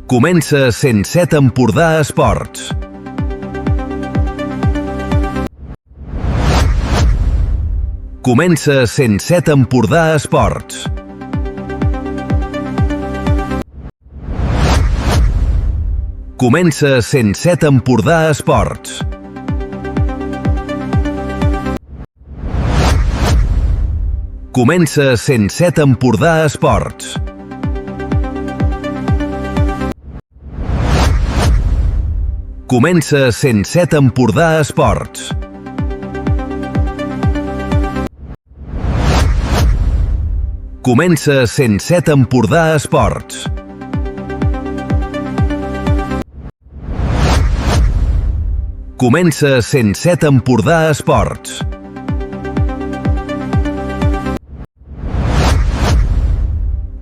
Comença 107 Empordà Esports. Comença 107 Empordà Esports. Comença 107 Empordà Esports. Comença 107 Empordà Esports. Comença 107 Empordà Esports. Comença 107 Empordà Esports. Comença 107 Empordà Esports.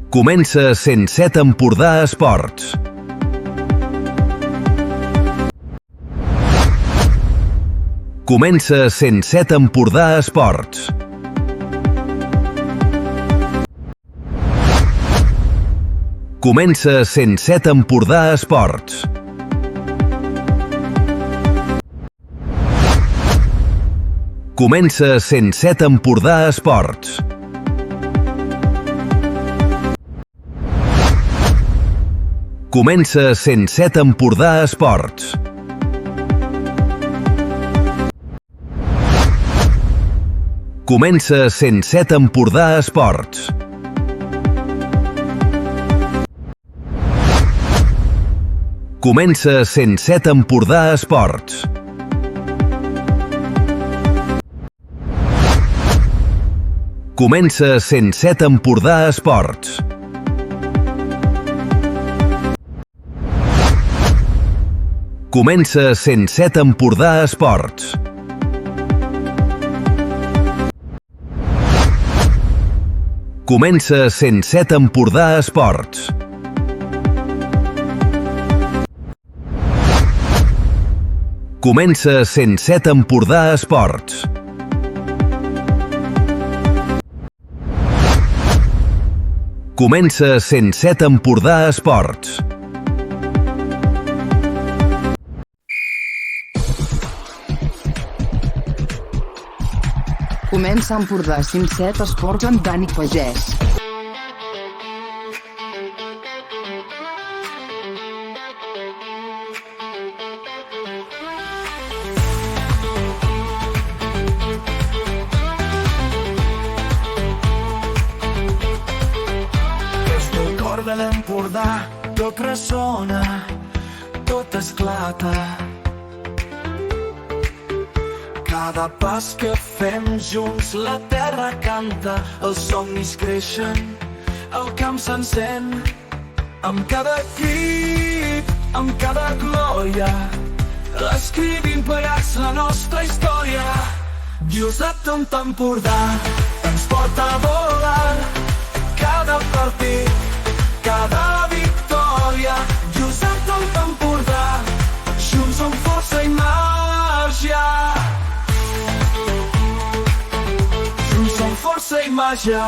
Comença 107 Empordà Esports. Comença 107 Empordà Esports. Comença 107 Empordà Esports. Comença 107 Empordà Esports. Comença 107 Empordà Esports. Comença 107 Empordà Esports. Comença 107 Empordà Esports. Comença 107 Empordà Esports. Comença 107 Empordà Esports. Comença 107 Empordà Esports. Comença 107 Empordà Esports. Comença 107 Empordà Esports. Comença Empordà 107 Esports amb Dani Pagès. Des del cor de l'Empordà tot ressona, tot esclata. Cada pas que fem junts la terra canta, els somnis creixen, el camp s'encén. Amb cada crit, amb cada glòria, escrivim plegats la nostra història. Lluçat un Empordà ens porta a volar, cada partit, cada victòria. Lluçat un Empordà, junts som força i màgia. Força i màgia.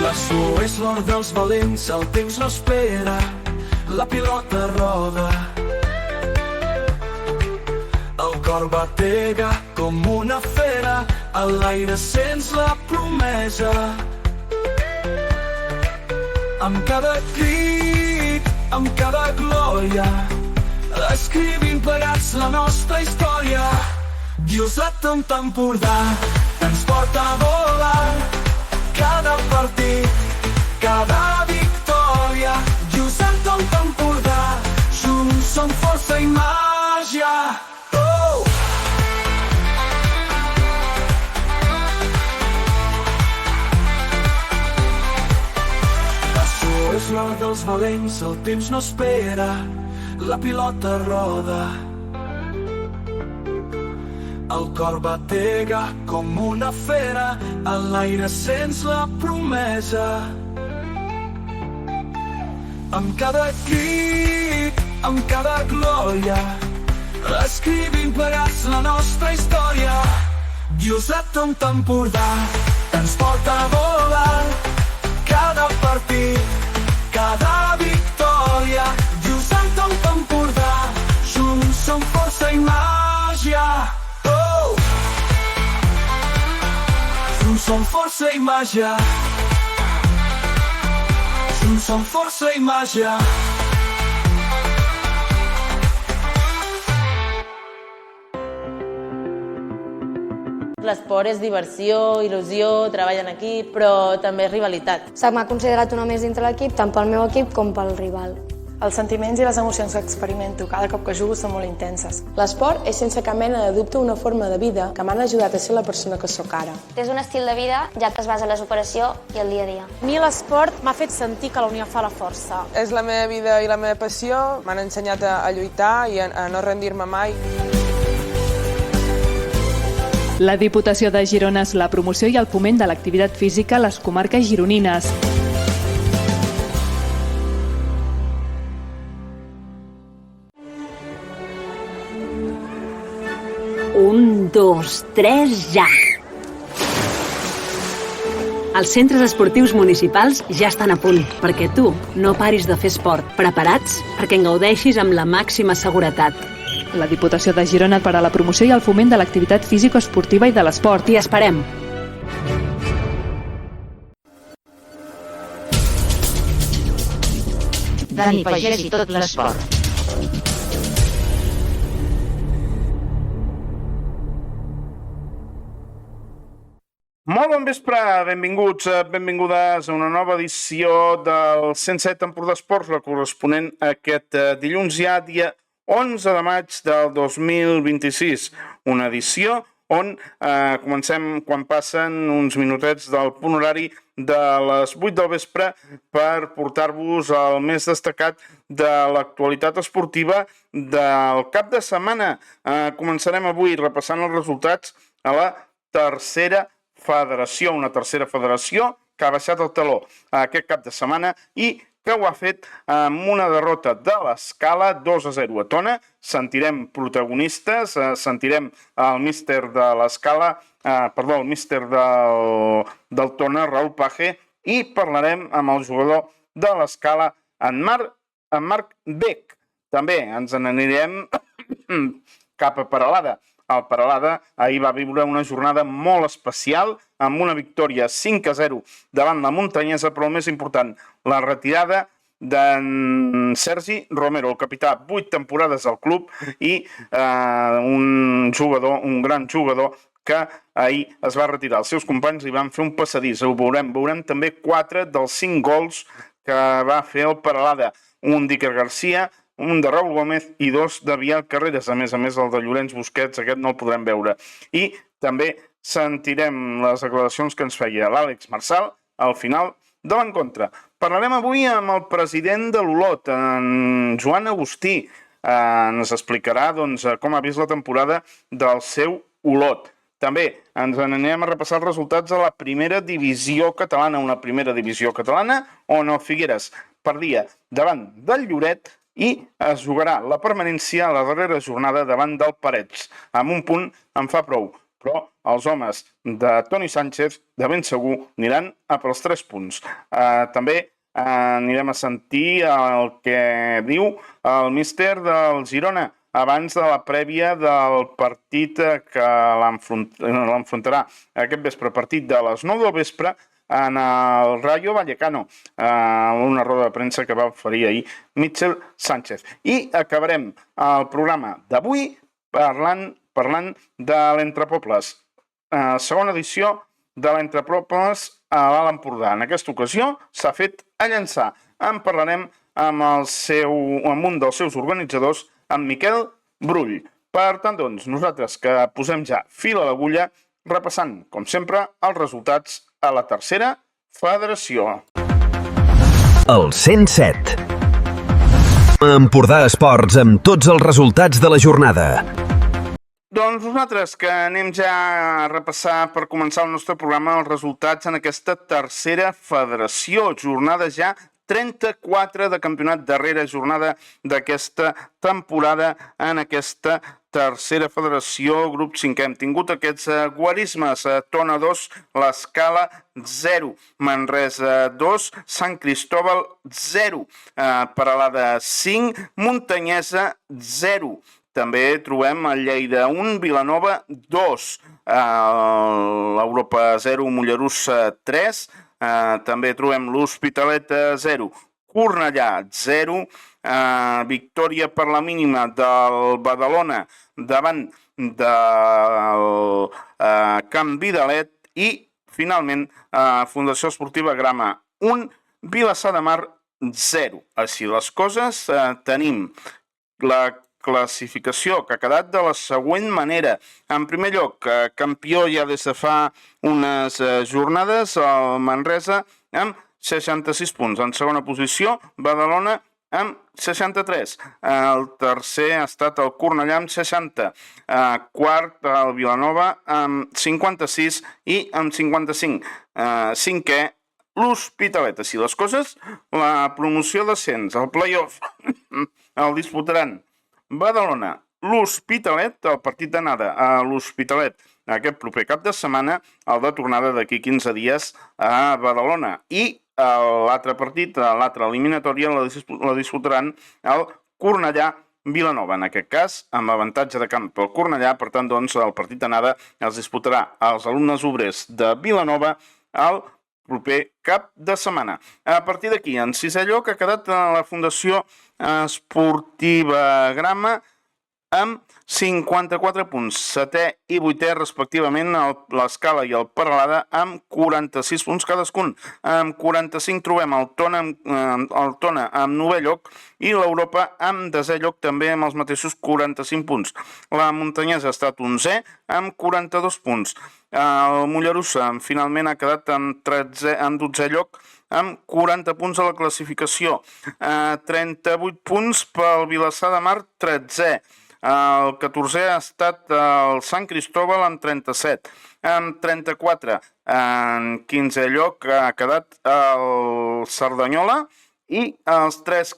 La suor és l'or dels valents, el temps no espera, la pilota roda. El cor batega com una fera, a l'aire sents la promesa. Amb cada crit, amb cada glòria, escrivim plegats la nostra història. Lluçat un Empordà ens porta a volar, cada partit, cada victòria. Lluçat un Empordà, junts som força i màgia. La suor és l'or dels valents, el temps no espera, la pilota roda. El cor batega com una fera, a l'aire sents la promesa. Amb cada crit, amb cada glòria, escrivim plegats la nostra història. Lluçat un Empordà ens porta a volar, cada partit, força i màgia. Junts som força i màgia. L'esport és diversió, il·lusió, treball en equip, però també és rivalitat. Se m'ha considerat una més dintre l'equip, tant pel meu equip com pel rival. Els sentiments i les emocions que experimento cada cop que jugo són molt intenses. L'esport és sense cap mena de dubte una forma de vida que m'han ajudat a ser la persona que sóc ara. És un estil de vida, ja que es basa en la superació i el dia a dia. A mi l'esport m'ha fet sentir que la unió fa la força. És la meva vida i la meva passió, m'han ensenyat a lluitar i a no rendir-me mai. La Diputació de Girona és la promoció i el foment de l'activitat física a les comarques gironines. Un, dos, tres, ja! Els centres esportius municipals ja estan a punt, perquè tu no paris de fer esport. Preparats perquè en gaudeixis amb la màxima seguretat. La Diputació de Girona per a la promoció i el foment de l'activitat físico-esportiva i de l'esport. T'hi esperem! Dani Pagès i tot l'esport. Molt bon vespre, benvinguts, benvingudes a una nova edició del 107 Empordà Esports, la corresponent a aquest dilluns ja, dia 11 de maig del 2026. Una edició on comencem quan passen uns minutets del punt horari de les 8 del vespre per portar-vos el més destacat de l'actualitat esportiva del cap de setmana. Començarem avui repassant els resultats a la tercera federació, una tercera federació que ha baixat el taló aquest cap de setmana i que ho ha fet amb una derrota de l'Escala 2-0 a Tona. Sentirem protagonistes, sentirem el míster de l'Escala, el míster del Tona, Raül Page, i parlarem amb el jugador de l'Escala, en Marc Bec. També ens n'anirem cap a Peralada. El Peralada ahir va viure una jornada molt especial amb una victòria 5-0 davant la Muntanyesa, però el més important, la retirada d'en Sergi Romero, el capità, 8 temporades al club i un gran jugador que ahir es va retirar. Els seus companys li van fer un passadís, ho veurem. Veurem també 4 dels 5 gols que va fer el Peralada. Un d'Iker Garcia, un de Raúl Gómez i 2 de Biel Carreras. A més, el de Llorenç Busquets, aquest no el podrem veure. I també sentirem les declaracions que ens feia l'Àlex Marçal al final de l'encontre. Parlarem avui amb el president de l'Olot, en Joan Agustí. Ens explicarà com ha vist la temporada del seu Olot. També ens n'anem a repassar els resultats de la primera divisió catalana, una primera divisió catalana on el Figueres perdia davant del Lloret i es jugarà la permanència a la darrera jornada davant del Parets. Amb un punt en fa prou, però els homes de Toni Sánchez de ben segur aniran a pels 3 punts. També anirem a sentir el que diu el míster del Girona abans de la prèvia del partit que l'enfrontarà aquest vespre, partit de les 9 del vespre, en el Rayo Vallecano, una roda de premsa que va oferir ahir Michel Sánchez. I acabarem el programa d'avui parlant de l'Entrepobles, segona edició de l'Entrepobles a l'Alt Empordà. En aquesta ocasió s'ha fet a Llançà. En parlarem amb un dels seus organitzadors, en Miquel Brull. Per tant, nosaltres que posem ja fil a l'agulla, repassant, com sempre, els resultats a la tercera federació. El 107. Empordà Esports amb tots els resultats de la jornada. Doncs nosaltres que anem ja a repassar per començar el nostre programa els resultats en aquesta tercera federació. Jornada ja 34 de campionat, darrera jornada d'aquesta temporada en aquesta tercera federació, grup 5. Hem tingut aquests guarismes: Tona 2, l'Escala 0, Manresa 2, Sant Cristóbal 0, Peralada 5, Muntanyesa 0. també trobem el Lleida 1, Vilanova 2, l'Europa 0, Mollerussa 3, també trobem l'Hospitalet 0, Cornellà 0, victòria per la mínima del Badalona davant del Camp Vidalet i, finalment, Fundació Esportiva Grama 1, Vilassar de Mar 0. Així les coses, tenim la classificació que ha quedat de la següent manera. En primer lloc, campió ja des de fa unes jornades, el Manresa amb 66 punts. En segona posició, Badalona amb 63. El tercer ha estat el Cornellà amb 60. Quart, el Vilanova amb 56 i amb 55. Cinquè, l'Hospitalet. Així les coses, la promoció d'ascens, el play-off, el disputaran Badalona, l'Hospitalet, el partit d'anada a l'Hospitalet aquest proper cap de setmana, el de tornada d'aquí 15 dies a Badalona. I l'altre partit, l'altra eliminatòria, la disputaran el Cornellà-Vilanova. En aquest cas, amb avantatge de camp pel Cornellà, per tant, doncs, el partit d'anada els disputarà els alumnes obrers de Vilanova al proper cap de setmana. A partir d'aquí, en sisè lloc, ha quedat la Fundació Esportiva Grama amb 54 punts. Setè i vuitè, respectivament, l'Escala i el Peralada amb 46 punts cadascun. Amb 45 trobem el Tona amb 9è lloc i l'Europa amb 10è lloc, també amb els mateixos 45 punts. La Muntanyesa ha estat 11è amb 42 punts. El Mollerussa finalment ha quedat amb 12è lloc amb 40 punts a la classificació. 38 punts pel Vilassar de Mar, 13è. El 14è ha estat el Sant Cristóbal amb 37. Amb 34, en 15è lloc ha quedat el Cerdanyola i els tres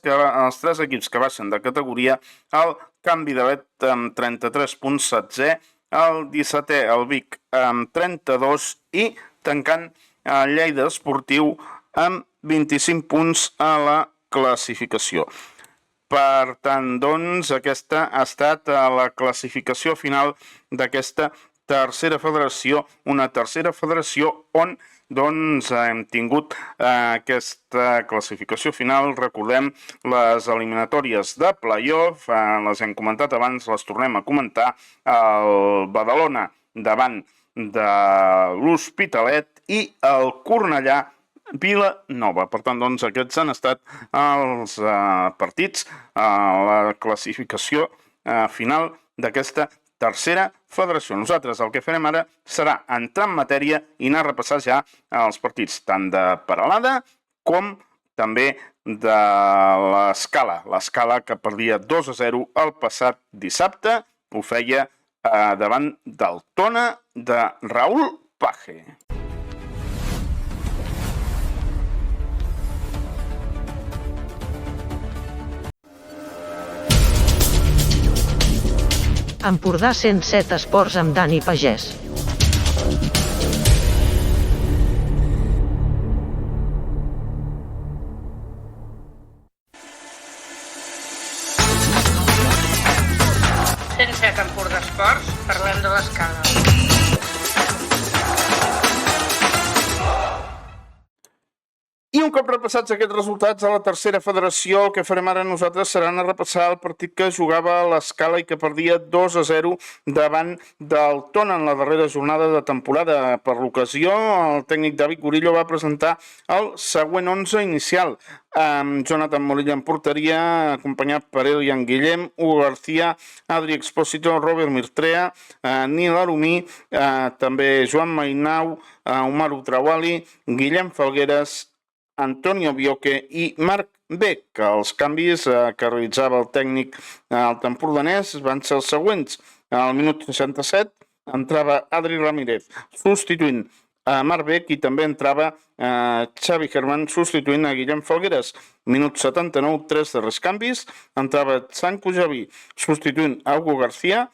equips que baixen de categoria, el Camp Vidalet amb 33 punts, 16è, el 17è, el Vic amb 32 i tancant el Lleida Esportiu amb 25 punts a la classificació. Per tant, doncs, aquesta ha estat la classificació final d'aquesta tercera federació, una tercera federació on doncs, hem tingut aquesta classificació final. Recordem les eliminatòries de play-off, les hem comentat abans, les tornem a comentar. El Badalona davant de l'Hospitalet i el Cornellà Vilanova. Per tant, doncs, aquests han estat els partits a la classificació final d'aquesta tercera federació. Nosaltres el que farem ara serà entrar en matèria i anar a repassar ja els partits tant de Peralada com també de l'Escala. L'Escala que perdia 2-0 el passat dissabte, ho feia davant del Tona de Raúl Page. Empordà 107 Esports amb Dani Pagès. Empordà Esports, parlem de l'Escala. I un cop repassats aquests resultats a la tercera federació, el que farem ara nosaltres serà anar a repassar el partit que jugava a l'Escala i que perdia 2-0 davant del Tona en la darrera jornada de temporada. Per l'ocasió, el tècnic David Gorillo va presentar el següent 11 inicial, amb Jonathan Morilla en porteria, acompanyat per Elian Guillem, Hugo García, Adri Expósito, Robert Mirtrea, Nil Arumí, també Joan Mainau, Omar Utrawali, Guillem Falgueres, Antonio Bioque i Marc Beck. Els canvis que realitzava el tècnic al tempordanès van ser els següents. Al minut 67 entrava Adri Ramírez substituint a Marc Beck i també entrava Xavi Germán substituint a Guillem Falgueres. Minut 79, 3 darrers canvis. Entrava Sanko Javí substituint a Hugo García,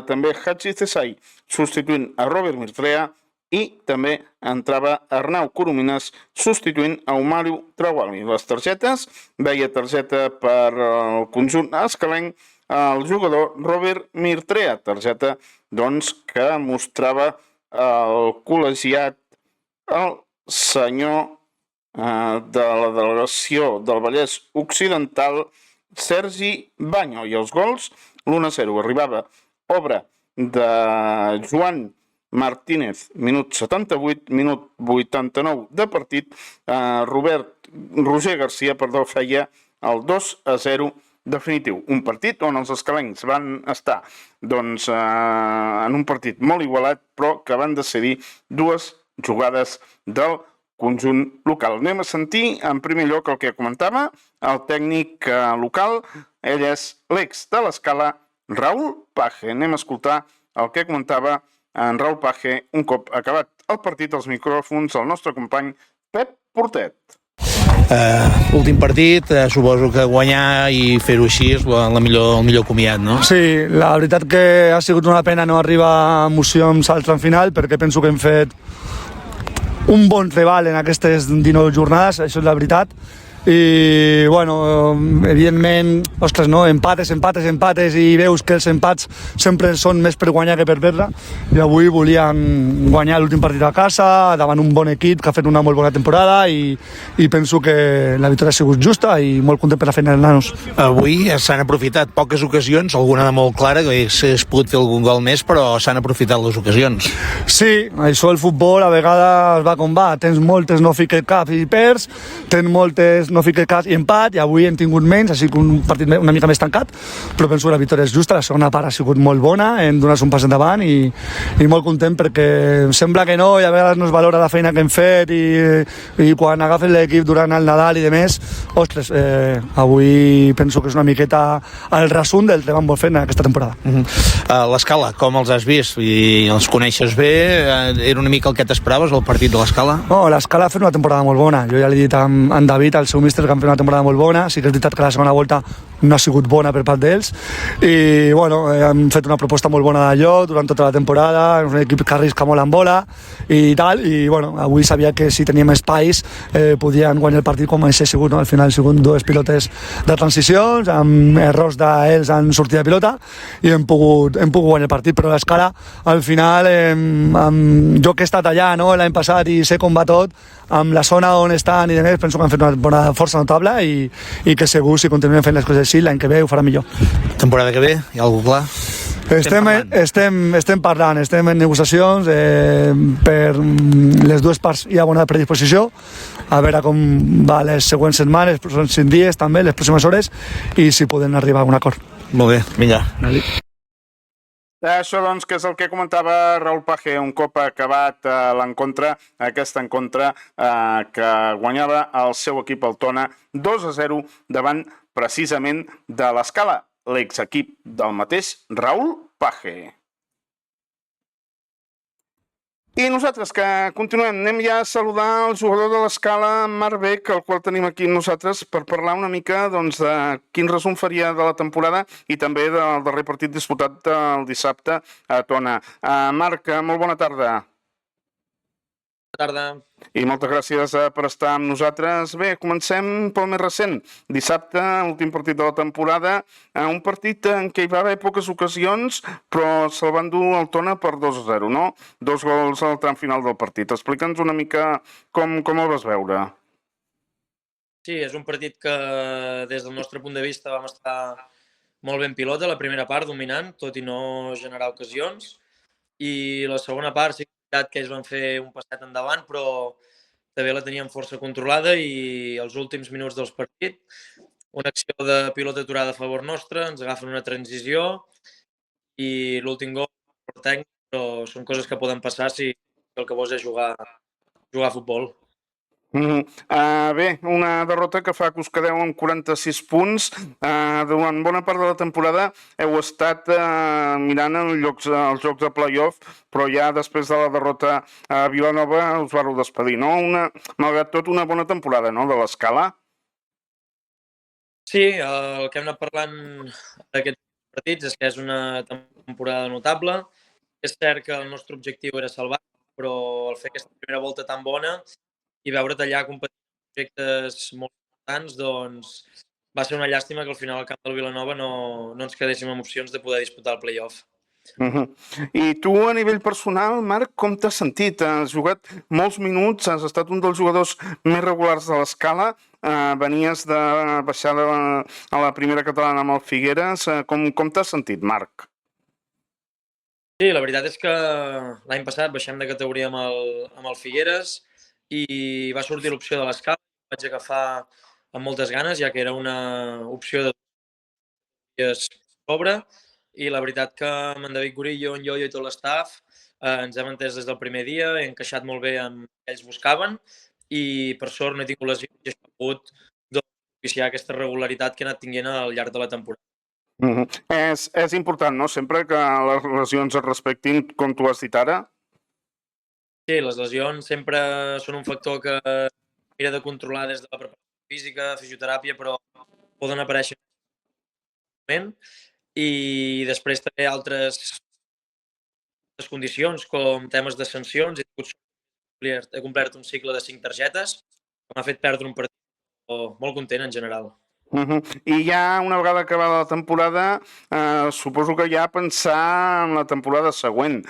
també Hachi Cesai substituint a Robert Mirtrea i també entrava Arnau Coromines substituint a Omaru Trawali. Les targetes, veia targeta per el conjunt escalenc el jugador Robert Mirtrea, targeta que mostrava el col·legiat, el senyor de la delegació del Vallès Occidental, Sergi Banyo, i els gols, l'1-0 arribava obra de Joan Martínez, minut 78, minut 89 de partit, Roger Garcia, feia el 2-0 definitiu. Un partit on els escalencs van estar en un partit molt igualat, però que van decidir dues jugades del conjunt local. Anem a sentir en primer lloc el que comentava el tècnic local. Ell és l'ex de l'Escala, Raül Page. Anem a escoltar el que comentava en Raül Page un cop acabat el partit als micròfons del nostre company Pep Portet. Últim partit, suposo que guanyar i fer-ho així és el millor comiat, no? Sí, la veritat que ha sigut una pena no arribar a emoció amb Salts en final, perquè penso que hem fet un bon treball en aquestes 19 jornades, això és la veritat. I, bueno, evidentment, ostres, no, empates, i veus que els empats sempre són més per guanyar que per perdre, i avui volíem guanyar l'últim partit a casa, davant un bon equip que ha fet una molt bona temporada, i penso que la victòria ha sigut justa i molt content per la feina dels nanos. Avui s'han aprofitat poques ocasions, alguna de molt clara, que s'hagués pogut fer algun gol més, però s'han aprofitat les ocasions. Sí, això el futbol a vegades va com va, tens moltes no fiques cap i perds, tens moltes no fiques cap i empat, i avui hem tingut menys, ha sigut un partit una mica més tancat, però penso que la victòria és justa, la segona part ha sigut molt bona, hem donat un pas endavant i molt content perquè sembla que no, i a vegades no es valora la feina que hem fet, i quan agafes l'equip durant el Nadal i de més, ostres, avui penso que és una miqueta el resum del treball molt fet en aquesta temporada. L'Escala, com els has vist? I els coneixes bé? Era una mica el que t'esperaves, el partit de l'Escala? No, l'Escala ha fet una temporada molt bona. Jo ja l'he dit a en David, al seu míster, que han fet una temporada molt bona. Sí que és veritat que la segona volta no ha sigut bona per part d'ells, i bueno, han fet una proposta molt bona de lloc durant tota la temporada, és un equip que arrisca molt en bola i tal, i bueno, avui sabia que si teníem espais podien guanyar el partit com ha sigut, no? Al final han sigut dues pilotes de transicions, amb errors d'ells en sortida de pilota, i hem pogut guanyar el partit, però l'Escala al final, jo que he estat allà, no, l'any passat, i sé com va tot, amb la zona on estan i demés, penso que han fet una temporada força notable, i que segur, si continuem fent les coses així, l'any que ve ho farà millor. Temporada que ve, hi ha algú clar? Estem parlant, estem en negociacions, per les dues parts hi ha bona predisposició, a veure com va les següents setmanes, els següents 5 dies també, les pròximes hores, i si podem arribar a un acord. Molt bé, vinga. Això, doncs, que és el que comentava Raül Page un cop acabat l'encontre, aquest encontre que guanyava el seu equip, el Tona, 2-0 davant precisament de l'Escala, l'exequip del mateix Raül Page. I nosaltres, que continuem, anem ja a saludar el jugador de l'Escala, Marc Beck, el qual tenim aquí nosaltres per parlar una mica de quin resum faria de la temporada i també del darrer partit disputat el dissabte a Tona. Marc, molt bona tarda. Bona tarda. I moltes gràcies per estar amb nosaltres. Bé, comencem pel més recent. Dissabte, últim partit de la temporada, un partit en què hi va haver poques ocasions, però se'l van dur al Tona per 2-0, no? 2 gols al tram final del partit. Explica'ns una mica com el vas veure. Sí, és un partit que des del nostre punt de vista vam estar molt ben pilota, la primera part dominant, tot i no generar ocasions, i la segona part sí que ells van fer un passet endavant, però també la teníem força controlada, i els últims minuts del partit, una acció de pilota aturada a favor nostre, ens agafen una transició i l'últim gol per tècnic, però són coses que poden passar si el que vols és jugar a futbol. Bé, una derrota que fa que us quedeu amb 46 punts. Durant bona part de la temporada heu estat mirant els jocs de play-off, però ja després de la derrota a Vilanova us vareu despedir, no? Malgrat tot, una bona temporada, no?, de l'Escala. Sí, el que hem anat parlant d'aquests partits és que és una temporada notable. És cert que el nostre objectiu era salvar, però al fer aquesta primera volta tan bona i veure't allà competir en projectes molt importants, doncs va ser una llàstima que al final al camp del Vilanova no ens quedéssim amb opcions de poder disputar el play-off. I tu, a nivell personal, Marc, com t'has sentit? Has jugat molts minuts, has estat un dels jugadors més regulars de l'Escala, venies de baixar a la primera catalana amb el Figueres. Com t'has sentit, Marc? Sí, la veritat és que l'any passat baixem de categoria amb el Figueres i va sortir l'opció de l'Escala. Vaig agafar amb moltes ganes, ja que era una opció de sobre, i la veritat que amb en David Gurillo, en Yoyo i tot l'estaf ens hem entès des del primer dia, he encaixat molt bé amb el que ells buscaven i per sort no he tingut lesions i he pogut propiciar aquesta regularitat que he anat tinguent al llarg de la temporada. És important, no?, sempre que les lesions es respectin, com tu has dit ara? Sí, les lesions sempre són un factor que mira de controlar des de la preparació física, fisioteràpia, però poden aparèixer en un moment. I després també altres condicions, com temes de sancions. He complert un cicle de 5 targetes, que m'ha fet perdre un partit, molt content en general. I ja una vegada acabada la temporada, suposo que ja pensar en la temporada següent.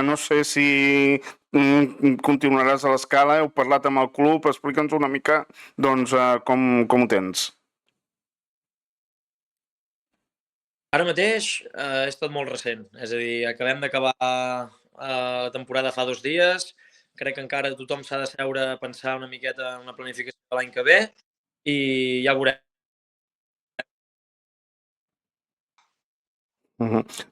No sé si continuaràs a l'Escala, heu parlat amb el club, explica'ns una mica com ho tens. Ara mateix és tot molt recent, és a dir, acabem d'acabar la temporada fa 2 dies, crec que encara tothom s'ha de seure a pensar una miqueta en una planificació de l'any que ve i ja veurem.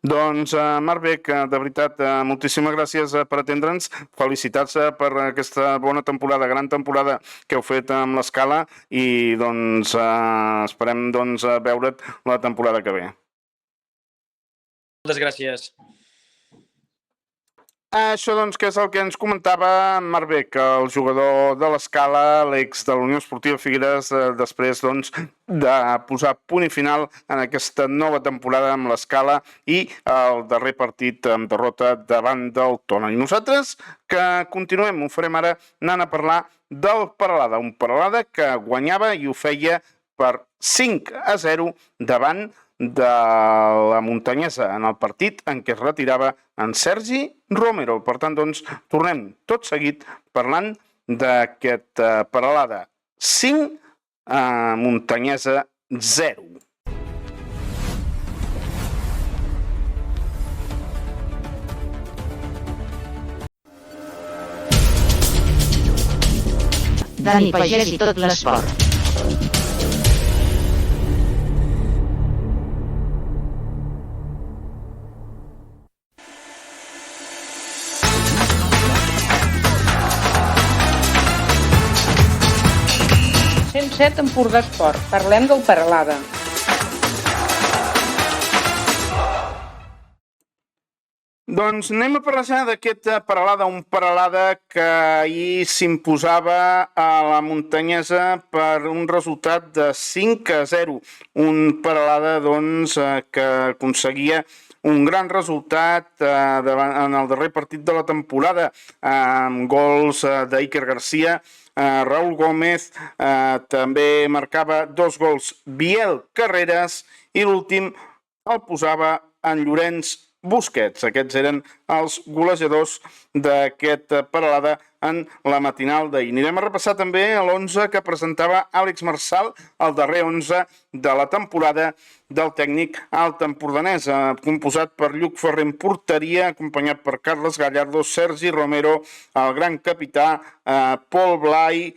Doncs, Marc Bech, de veritat, moltíssimes gràcies per atendre'ns, felicitats per aquesta bona temporada, gran temporada que heu fet amb l'Escala i esperem veure't la temporada que ve. Moltes gràcies. Això, que és el que ens comentava Marc Bech, el jugador de l'Escala, l'ex de la Unió Esportiva Figueres, després de posar punt i final en aquesta nova temporada amb l'Escala i el darrer partit amb derrota davant del Tona. I nosaltres que continuem, ho farem ara anant a parlar del Peralada, un Peralada que guanyava i ho feia per 5-0 davant de la Muntanyesa en el partit en què es retirava en Sergi Romero. Per tant, tornem tot seguit parlant d'aquest Peralada 5, Muntanyesa 0. Dani Pagès i tot l'esport. Empordà Esport. Parlem del Peralada. Doncs anem a parlar ja d'aquest Peralada, un Peralada que ahir s'imposava a la Muntanyesa per un resultat de 5-0. Un Peralada, que aconseguia un gran resultat en el darrer partit de la temporada, amb gols d'Iker Garcia, Raúl Gómez, també marcava 2 gols Biel Carreras i l'últim el posava en Llorenç Busquets. Aquests eren els golejadors d'aquest Peralada en la matinal d'ahir. Anirem a repassar també l'11 que presentava Àlex Marsal, el darrer 11 de la temporada del tècnic alt empordanès, composat per Lluc Ferrer en porteria, acompanyat per Carles Gallardo, Sergi Romero, el gran capità, Pol Blai,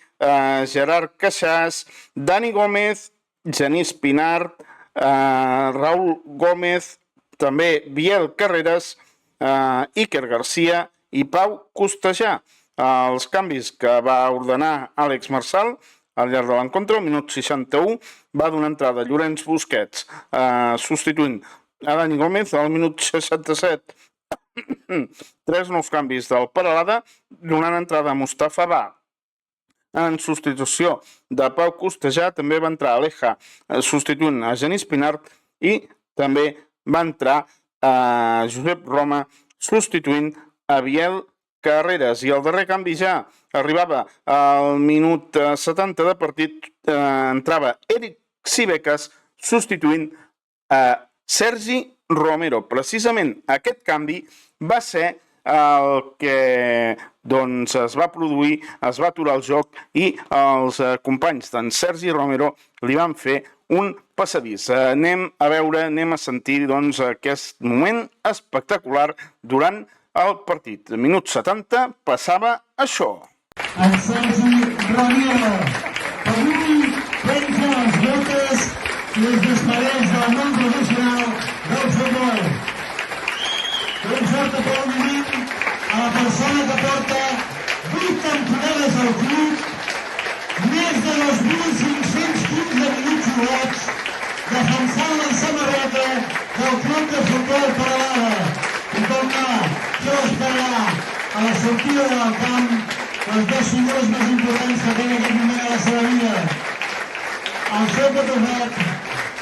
Gerard Caixàs, Dani Gómez, Genís Pinart, Raúl Gómez, també Biel Carreras, Iker Garcia i Pau Costejà. Els canvis que va ordenar Àlex Marsal al llarg de l'encontre, al minut 61, va donar entrada a Llorenç Busquets, substituint a Dani Gómez al minut 67. 3 nous canvis del Peralada, donant entrada a Mustafa Ba. En substitució de Pau Costejà també va entrar Aleja, substituint a Genís Pinart, i també va entrar Josep Roma, substituint a Biel Carreras. I el darrer canvi ja arribava al minut 70 de partit, entrava Eric Sibecas, substituint a Sergi Romero. Precisament aquest canvi va ser el que es va produir, es va aturar el joc i els companys d'en Sergi Romero li van fer un passadís. Anem a sentir aquest moment espectacular durant el partit. Minut 70 passava això. En Sergi Romero, avui penja les botes i els desparells del món professional del futbol. Un fort aplaudiment a la persona que porta 8 temporades al club, més de 2.515 minuts jugats, defensant la samarreta del club de futbol Peralada. I com no, què esperarà a la sortida del camp les 2 figures més importants que té en aquest moment a la seva vida? El seu patofet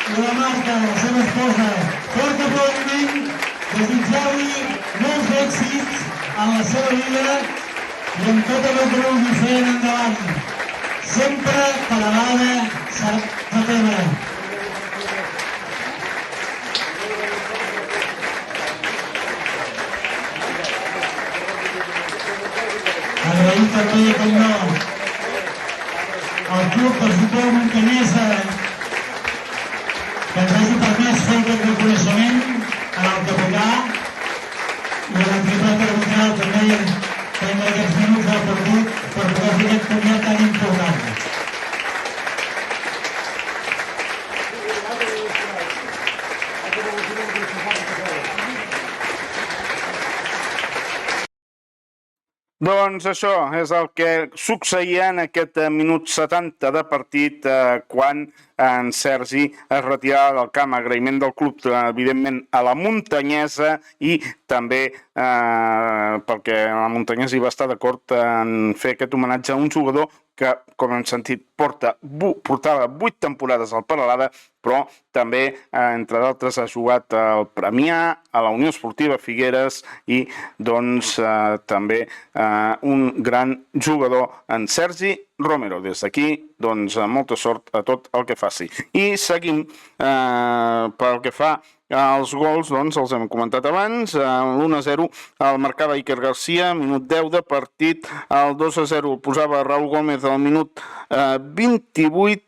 i la Marta, la seva esposa. Fort aplaudiment, desitjar-li molts èxits en la seva vida i en tot allò que vulgui fer endavant. Sempre Peralada serà teva. Agraïm també, com no, al Club de Futbol Muntanyesa que ens hagi permès fer aquest reconeixement en el capità i a la tripleta arbitral també prendre aquests minuts del partit per poder fer aquest comiat tan important. Doncs això és el que succeïa en aquest minut 70 de partit quan en Sergi es retirava del camp. Agraïment del club, evidentment, a la Muntanyesa i també perquè la Muntanyesa hi va estar d'acord en fer aquest homenatge a un jugador que, com hem sentit, portava 8 temporades al Peralada, però també, entre d'altres, ha jugat al Premià, a la Unió Esportiva Figueres i, doncs, també un gran jugador, en Sergi Romero. Des d'aquí, doncs, molta sort a tot el que faci. I seguim pel que fa als gols, doncs, els hem comentat abans. L'1-0 el marcava Iker Garcia, minut 10 de partit. El 2-0 el posava Raúl Gómez al minut 25.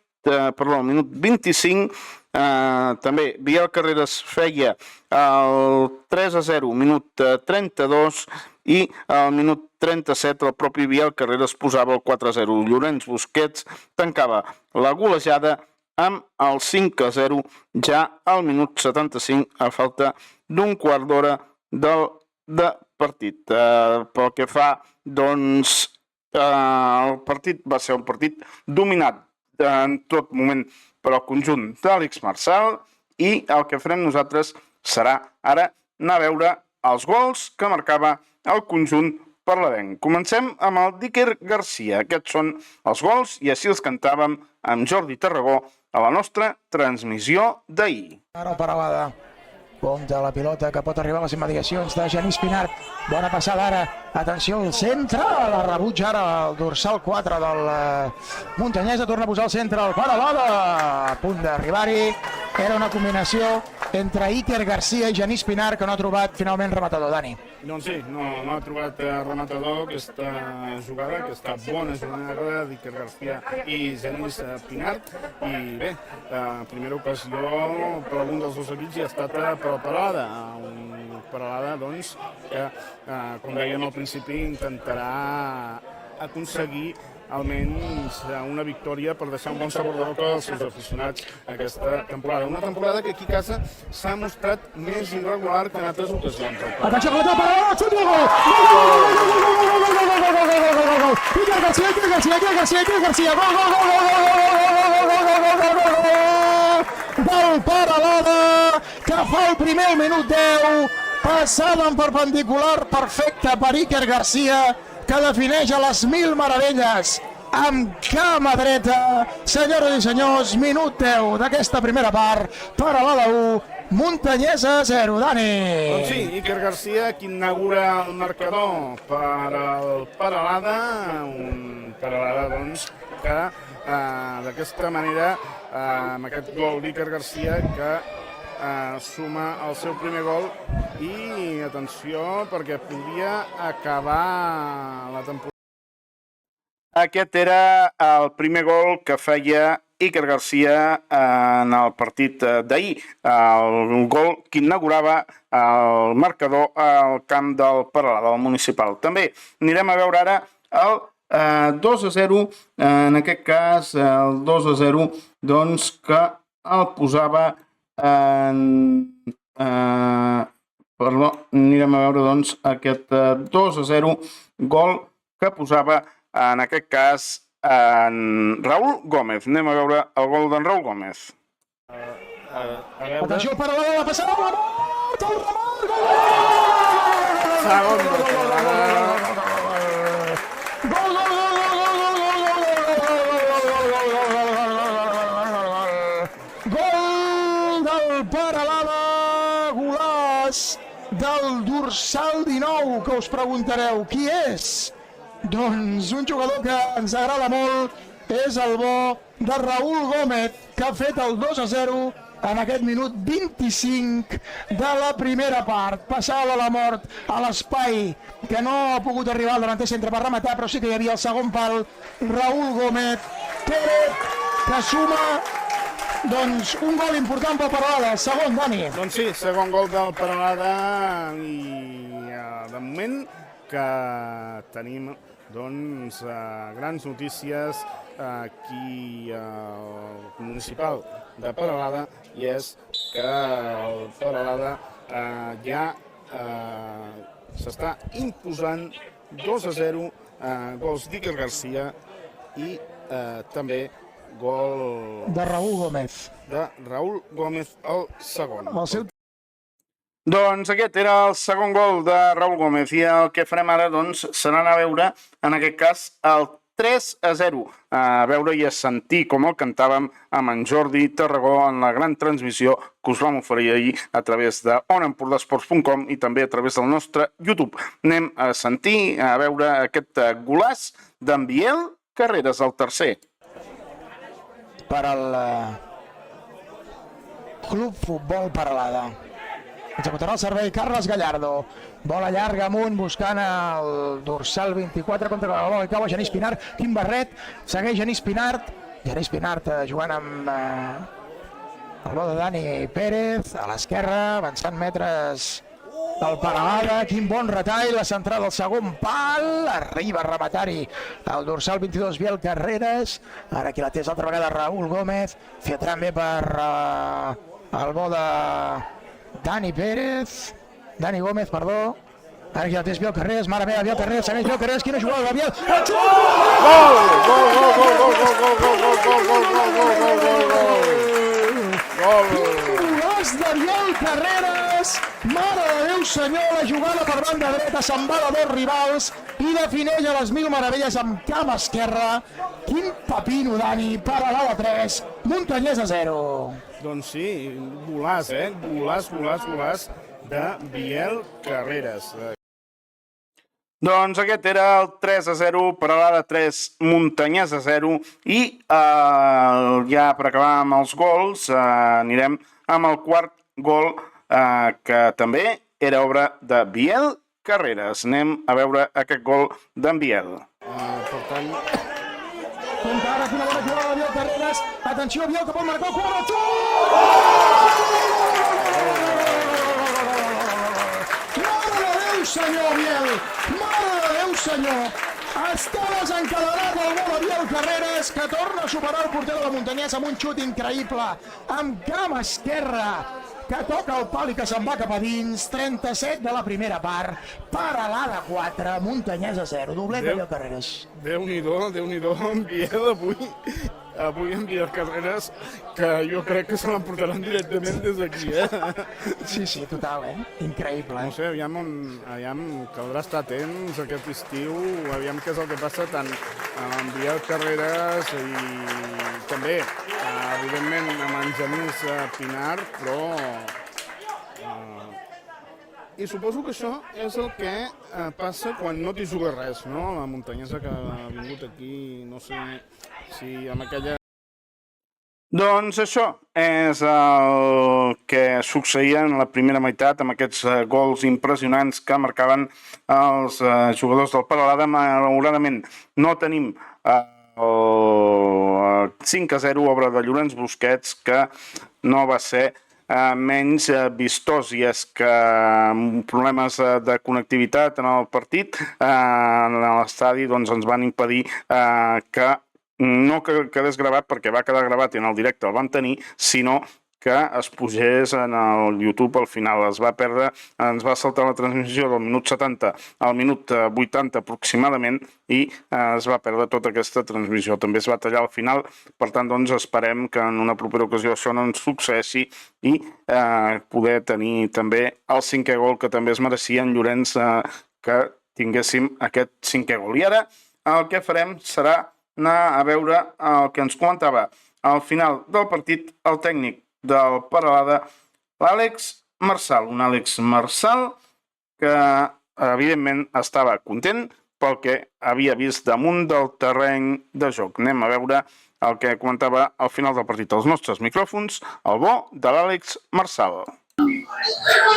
També Biel Carreras feia el 3-0, minut 32, i al minut 37 el propi Biel Carreras posava el 4-0. Llorenç Busquets tancava la golejada amb el 5-0 ja al minut 75 a falta d'un quart d'hora de partit. Pel que fa, doncs, el partit va ser un partit dominat en tot moment per al conjunt d'Àlex Marçal i el que farem nosaltres serà ara anar a veure els gols que marcava el conjunt parladenc. Comencem amb el d'Iker Garcia. Aquests són els gols i així els cantàvem amb Jordi Tarragó a la nostra transmissió d'ahir. Ara Peralada compta la pilota que pot arribar a les immediacions de Genís Pinart. Bona passada ara. Atenció al centre. La rebutja ara el dorsal 4 del Muntanyesa. Torna a posar al centre el Peralada. A punt d'arribar-hi. Era una combinació entre Iker Garcia i Genís Pinart que no ha trobat finalment rematador. Dani. Doncs sí, no ha trobat rematador aquesta jugada, aquesta bona jugada d'Iker Garcia i Genís Pinart. I bé, la primera ocasió per algun dels dos equips ja ha estat per al Peralada. Un Peralada, doncs, que, com dèiem al principi, intentarà aconseguir almenys una victòria per deixar un bon sabor de boca als seus aficionats aquesta temporada. Una temporada que aquí a casa s'ha mostrat més irregular que en altres ocasions. Atenció a la Peralada, xut i gol! Iker Garcia, Iker Garcia, Iker Garcia, Iker Garcia, gol, gol, gol, gol, del Peralada, que fa el primer minut 10, passada en perpendicular perfecta per Iker Garcia, que defineix a les 1000 meravelles amb cama dreta. Senyores i senyors, minut 10 d'aquesta primera part, Peralada 1, Muntanyesa 0. Dani. Doncs sí, Iker Garcia qui inaugura el marcador per al Peralada, un Peralada doncs que d'aquesta manera amb aquest gol d'Iker Garcia que suma el seu primer gol i atenció perquè podria acabar la temporada. Aquest era el primer gol que feia Iker Garcia en el partit d'ahir, el gol que inaugurava el marcador al camp del Peralada, del Municipal. També anirem a veure ara el 2-0, en aquest cas el 2-0 doncs, que el posava anirem a veure doncs, aquest 2-0 gol que posava en aquest cas en Raúl Gómez. Anem a veure el gol d'en Raúl Gómez. Atenció, Peralada, la passada amb la mort, el remor, gol! Segon del Peralada. Gol, gol, gol del Peralada, golaç del dorsal 19, que us preguntareu, qui és? Doncs un jugador que ens agrada molt és el bo de Raúl Gómez, que ha fet el 2-0 en aquest minut 25 de la primera part. Passava la mort a l'espai que no ha pogut arribar al davanter centre per rematar, però sí que hi havia el segon pal, Raúl Gómez, que suma doncs, un gol important pel Peralada, el segon, Dani. Doncs sí, segon gol del Peralada i de moment que tenim doncs, grans notícies aquí al Municipal de Peralada, i és que el Peralada ja s'està imposant 2-0, gols d'Iker Garcia i també gol de Raúl Gómez. De Raúl Gómez, el segon. El seu... Doncs aquest era el segon gol de Raúl Gómez i el que farem ara doncs, serà anar a veure, en aquest cas, el 3-0. A veure i a sentir com el cantàvem amb en Jordi Tarragó en la gran transmissió que us vam oferir ahir a través de onemportasports.com i també a través del nostre YouTube. Anem a sentir, a veure aquest golaç d'en Biel Carreras, el tercer. Per al Club Futbol Peralada. Executarà el servei Carles Gallardo. Bola llarga amunt buscant el dorsal 24 contra la bola que cau a Genís Pinart. Quin barret, segueix Genís Pinart. Genís Pinart jugant amb el gol de Dani Pérez a l'esquerra, avançant metres del Peralada. Quin bon retall, la centrada del segon pal. Arriba a rematar-hi el dorsal 22 Biel Carreras. Ara aquí la té altra vegada Raúl Gómez. Fiatran bé per el bo de Dani Pérez, Dani Gómez, perdó. Ara aquí la té Biel Carreras, mare meva, Biel Carreras, segueix Biel Carreras, quina jugada de Biel. Gol! Gol, gol, gol, gol, gol, gol, gol, gol, gol, gol, gol, gol, golaç de Biel Carreras, mare de Déu senyor, la jugada per banda dreta, se'n va de dos rivals i defineix a les mil meravelles amb cama esquerra. Quin pepino, Dani, Peralada 3, Muntanyesa 0. Doncs sí, golaç, golaç de Biel Carreras. Doncs aquest era el 3-0, Peralada 3, Muntanyesa 0, i ja per acabar amb els gols anirem amb el quart gol que també era obra de Biel Carreras. Anem a veure aquest gol d'en Biel. Per tant... Compte ara, quina bona jugada de Biel Carreras. Atenció, Biel, que pot marcar el quart. Mare de Déu, senyor Biel! Mare de Déu, senyor! Està desencadenat el gol de Biel Carreras, que torna a superar el porter de la Muntanyesa amb un xut increïble, amb cama esquerra, que toca el pal i que se'n va cap a dins. 37 de la primera part, Peralada 4, Muntanyesa 0, doblet de Biel Carreras. Déu-n'hi-do, en Biel avui en Biel Carreras, que jo crec que se l'emportaran directament des d'aquí, Sí, total, increïble. No sé, aviam, caldrà estar atents aquest estiu, aviam què és el que passa tant amb Biel Carreras i també, evidentment, amb en Genís Pinart, però I suposo que això és el que passa quan no t'hi juga res, no? La muntanyesa que ha vingut aquí, no sé si amb aquella... Doncs això és el que succeïa en la primera meitat amb aquests gols impressionants que marcaven els jugadors del Peralada. Malauradament no tenim el 5-0, obra de Llorenç Busquets, que no va ser menys vistós, i és que problemes de connectivitat en el partit a l'estadi doncs ens van impedir que no quedés gravat, perquè va quedar gravat i en el directe el vam tenir, sinó que es pugés en el YouTube. Al final es va perdre, ens va saltar la transmissió del minut 70 al minut 80 aproximadament, i es va perdre tota aquesta transmissió. També es va tallar al final, per tant doncs esperem que en una propera ocasió això no ens succeeixi i poder tenir també el 5è gol que també es mereixia en Llorenç, que tinguéssim aquest 5è gol. I ara el que farem serà anar a veure el que ens comentava al final del partit el tècnic del Peralada, l'Àlex Marsal. Un Àlex Marsal que evidentment estava content pel que havia vist damunt del terreny de joc. Anem a veure el que comentava al final del partit als nostres micròfons, el bo de l'Àlex Marsal.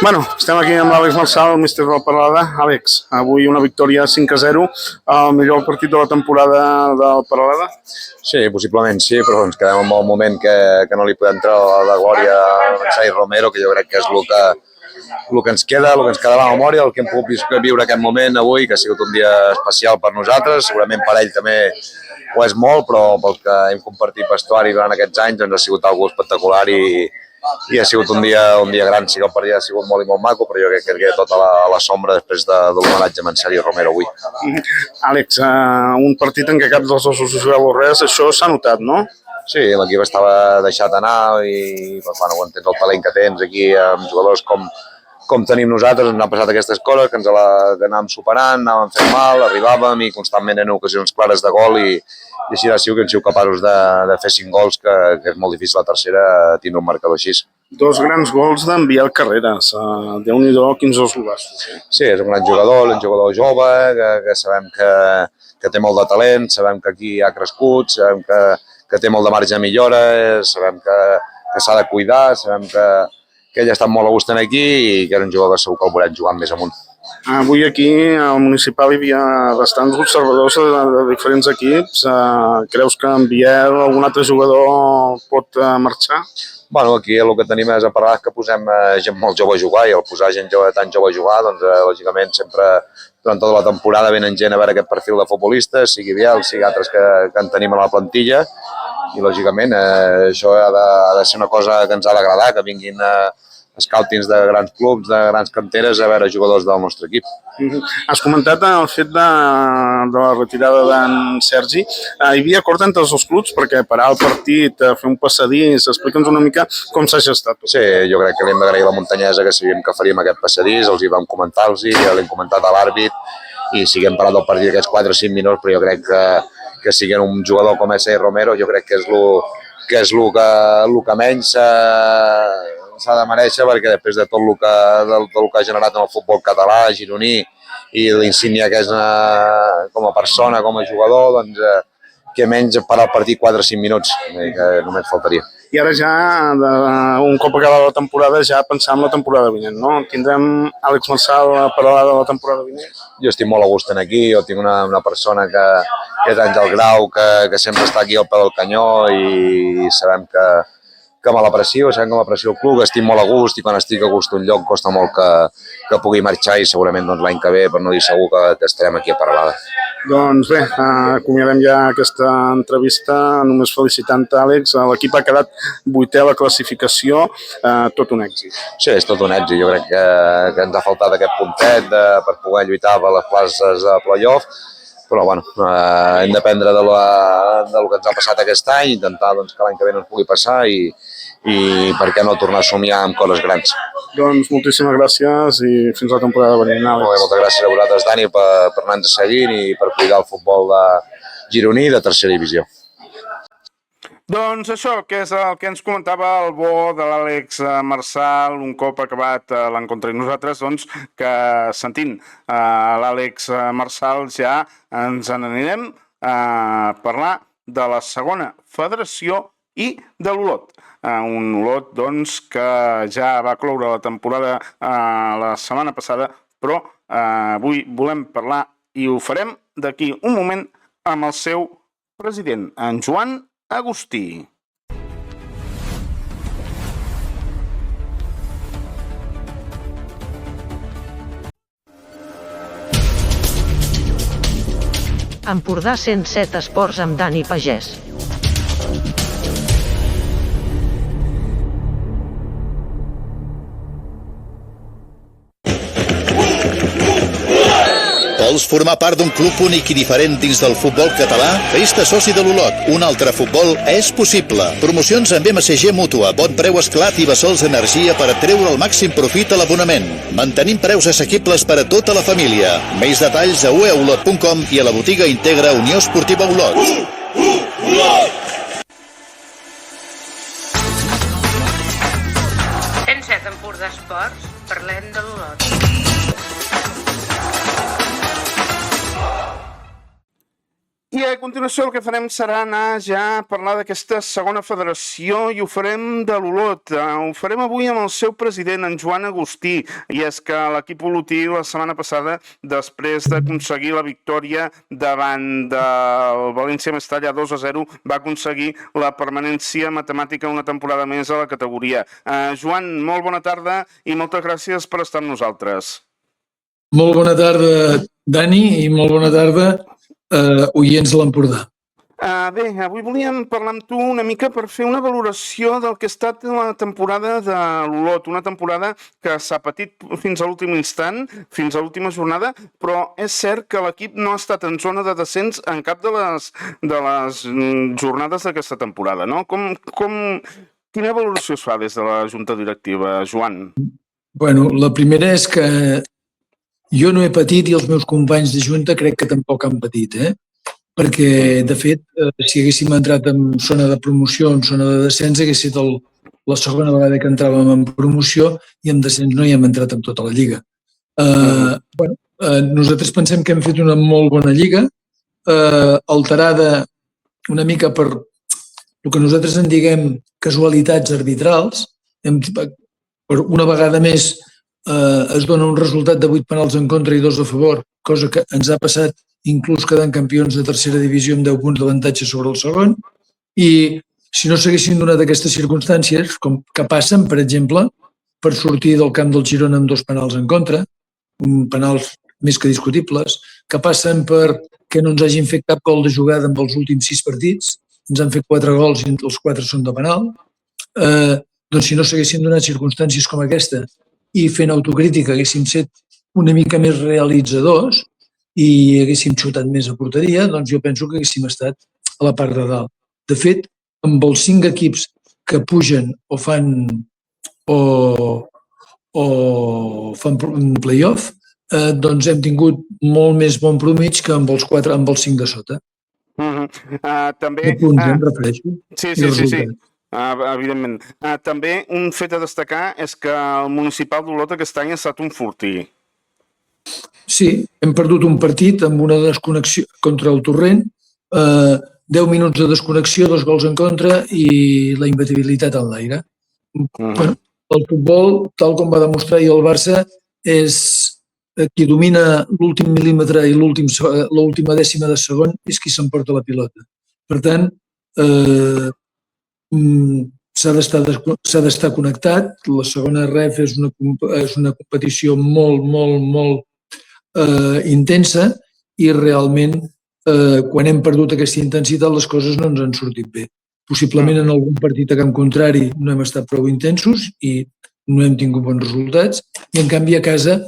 Bueno, estem aquí amb l'Àlex Marsal, el míster del Peralada. Àlex, avui una victòria 5-0, el millor partit de la temporada del Peralada? Sí, possiblement sí, però ens quedem en el moment que no li podem treure la glòria a Xavi Romero, que jo crec que és el que ens queda, el que ens queda a la memòria, el que hem pogut viure aquest moment avui, que ha sigut un dia especial per nosaltres. Segurament per ell també ho és molt, però pel que hem compartit vestuari durant aquests anys doncs ha sigut algo espectacular i ha sigut un dia gran. Sí que el partit ha sigut molt i molt maco, però jo crec que queda tota la sombra després de l'homenatge a en Sergi Romero avui. Àlex, un partit en què cap dels dos us jugeu res, això s'ha notat, no? Sí, l'equip estava deixat anar i quan tens el talent que tens aquí amb jugadors com tenim nosaltres, ens han passat aquestes coses que anàvem superant, anàvem fent mal, arribàvem i constantment en ocasions clares de gol i així ha sigut que hem sigut capaços de fer 5 gols, que és molt difícil la tercera tindre un marcador així. 2 grans gols d'enviar Carreras, Déu-n'hi-do, quins dos gols. Sí, és un gran jugador, un jugador jove, que sabem que té molt de talent, sabem que aquí ha crescut, sabem que té molt de marge de millora, sabem que s'ha de cuidar, sabem que ell ha estat molt a gust aquí i que era un jugador que segur que el veurem jugant més amunt. Avui aquí al municipal hi havia bastants observadors de diferents equips. Creus que en Biel o algun altre jugador pot marxar? Bueno, aquí el que tenim és a parlar que posem gent molt jove a jugar, i al posar gent tan jove a jugar, doncs lògicament sempre durant tota la temporada venen gent a veure aquest perfil de futbolistes, sigui Biel, sigui altres que en tenim a la plantilla, i lògicament això ha de ser una cosa que ens ha d'agradar, que vinguin scoutings de grans clubs, de grans canteres, a veure jugadors del nostre equip. Has comentat el fet de la retirada d'en Sergi. Hi havia acord entre els dos clubs perquè parar el partit, fer un passadís, explica'ns una mica com s'ha gestat. Sí, jo crec que li hem d'agrair a la muntanyesa que sabíem que faríem aquest passadís, els hi vam comentar-los, ja l'hem comentat a l'àrbit, i sí que hem parat el partit aquests 4 o 5 minuts, però jo crec que siguent un jugador com és Romero, jo crec que és el que menys s'ha de mereixer, perquè després de tot el que ha generat en el futbol català, gironí, i l'insígnia que és com a persona, com a jugador, doncs que menys parar el partit 4 o 5 minuts, que només faltaria. I ara ja, un cop acabada la temporada, ja pensar en la temporada vinent, no? Tindrem Àlex Marsal a parlar de la temporada vinent? Jo estic molt a gust aquí, jo tinc una persona que és Àngel Grau, que sempre està aquí al peu del canyó, i sabem que me l'aprecio, sabem que m'aprecio el club, que estic molt a gust, i quan estic a gust un lloc costa molt que pugui marxar, i segurament l'any que ve, per no dir segur, que estarem aquí a Peralada. Doncs bé, acomiadem ja aquesta entrevista, només felicitant Àlex. L'equip ha quedat 8è a la classificació, tot un èxit. Sí, és tot un èxit, jo crec que ens ha faltat aquest puntet per poder lluitar per les places de playoff, però bueno, hem d'aprendre del que ens ha passat aquest any, intentar que l'any que ve no ens pugui passar i per què no tornar a somiar amb coses grans. Doncs moltíssimes gràcies i fins la temporada venint. Moltes gràcies a vosaltres, Dani, per anar-nos seguint i per cuidar el futbol de gironí de tercera divisió. Doncs això, que és el que ens comentava el bo de l'Àlex Marçal un cop acabat l'encontre. I nosaltres, doncs, que sentint l'Àlex Marçal ja ens n'anirem a parlar de la segona federació i de l'Olot. Un Olot, doncs, que ja va cloure la temporada la setmana passada, però avui volem parlar, i ho farem d'aquí un moment, amb el seu president, en Joan Agustí. Empordà 107 Esports amb Dani Pagès. Vols formar part d'un club únic i diferent dins del futbol català? Fes-te soci de l'Olot. Un altre futbol és possible. Promocions amb MSG Mútua, bon preu esclat i Bessols Energia per treure el màxim profit a l'abonament. Mantenim preus assequibles per a tota la família. Més detalls a ueolot.com i a la botiga Integra Unió Esportiva Olot. Olot! 107 Empordà Esports, parlem de l'Olot. I a continuació el que farem serà anar ja a parlar d'aquesta segona federació i ho farem de l'Olot. Ho farem avui amb el seu president, en Joan Agustí. I és que l'equip olotí la setmana passada, després d'aconseguir la victòria davant del València Mestalla 2-0, va aconseguir la permanència matemàtica una temporada més a la categoria. Joan, molt bona tarda i moltes gràcies per estar amb nosaltres. Molt bona tarda, Dani, i molt bona tarda oients de l'Empordà. Bé, avui volíem parlar amb tu una mica per fer una valoració del que ha estat la temporada de l'Olot, una temporada que s'ha patit fins a l'últim instant, fins a l'última jornada, però és cert que l'equip no ha estat en zona de descens en cap de les jornades d'aquesta temporada, no? Quina valoració es fa des de la Junta Directiva, Joan? Bueno, la primera és que jo no he patit i els meus companys de Junta crec que tampoc han patit, perquè, de fet, si haguéssim entrat en zona de promoció, en zona de descens, hagués estat la segona vegada que entràvem en promoció i en descens no hi hem entrat en tota la lliga. Nosaltres pensem que hem fet una molt bona lliga, alterada una mica per el que nosaltres en diguem casualitats arbitrals. Per una vegada més es dona un resultat de 8 penals en contra i 2 a favor, cosa que ens ha passat inclús quedant campions de tercera divisió amb 10 punts d'avantatge sobre el segon. I si no s'haguessin donat aquestes circumstàncies, com que passen, per exemple, per sortir del camp del Girona amb 2 penals en contra, penals més que discutibles, que passen perquè no ens hagin fet cap gol de jugada en els últims 6 partits, ens han fet 4 gols i els 4 són de penal, doncs si no s'haguessin donat circumstàncies com aquesta i fent autocrítica haguéssim set una mica més realitzadors i haguéssim xutat més a porteria, doncs jo penso que haguéssim estat a la part de dalt. De fet, amb els 5 equips que pugen o fan play-off, doncs hem tingut molt més bon promig que amb els 5 de sota. També... De punts, em refereixo. Sí. Evidentment. També un fet a destacar és que el municipal d'Olot aquest any ha estat un fortí. Sí, hem perdut un partit amb una desconnexió contra el Torrent, 10 minuts de desconnexió, 2 gols en contra i la imbatibilitat en l'aire. El futbol, tal com va demostrar ahir el Barça, és qui domina l'últim mil·límetre i l'última dècima de segon és qui s'emporta la pilota. Per tant, s'ha d'estar connectat. La segona ref és una competició molt intensa i realment quan hem perdut aquesta intensitat les coses no ens han sortit bé. Possiblement en algun partit a camp contrari no hem estat prou intensos i no hem tingut bons resultats i en canvi a casa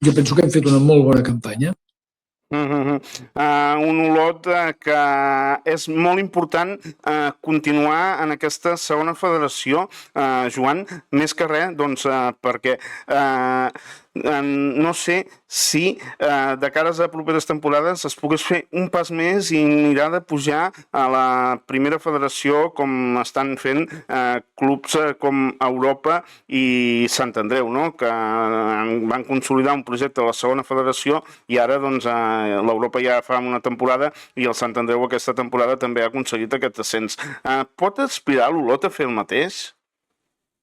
jo penso que hem fet una molt bona campanya. Un Olot que és molt important continuar en aquesta segona federació, Joan, més que res, doncs perquè no sé si de cares a properes temporades es pogués fer un pas més i mirar de pujar a la primera federació com estan fent clubs com Europa i Sant Andreu, no? Que van consolidar un projecte a la segona federació i ara doncs, l'Europa ja fa una temporada i el Sant Andreu aquesta temporada també ha aconseguit aquest ascens. Pot aspirar l'Olot a fer el mateix?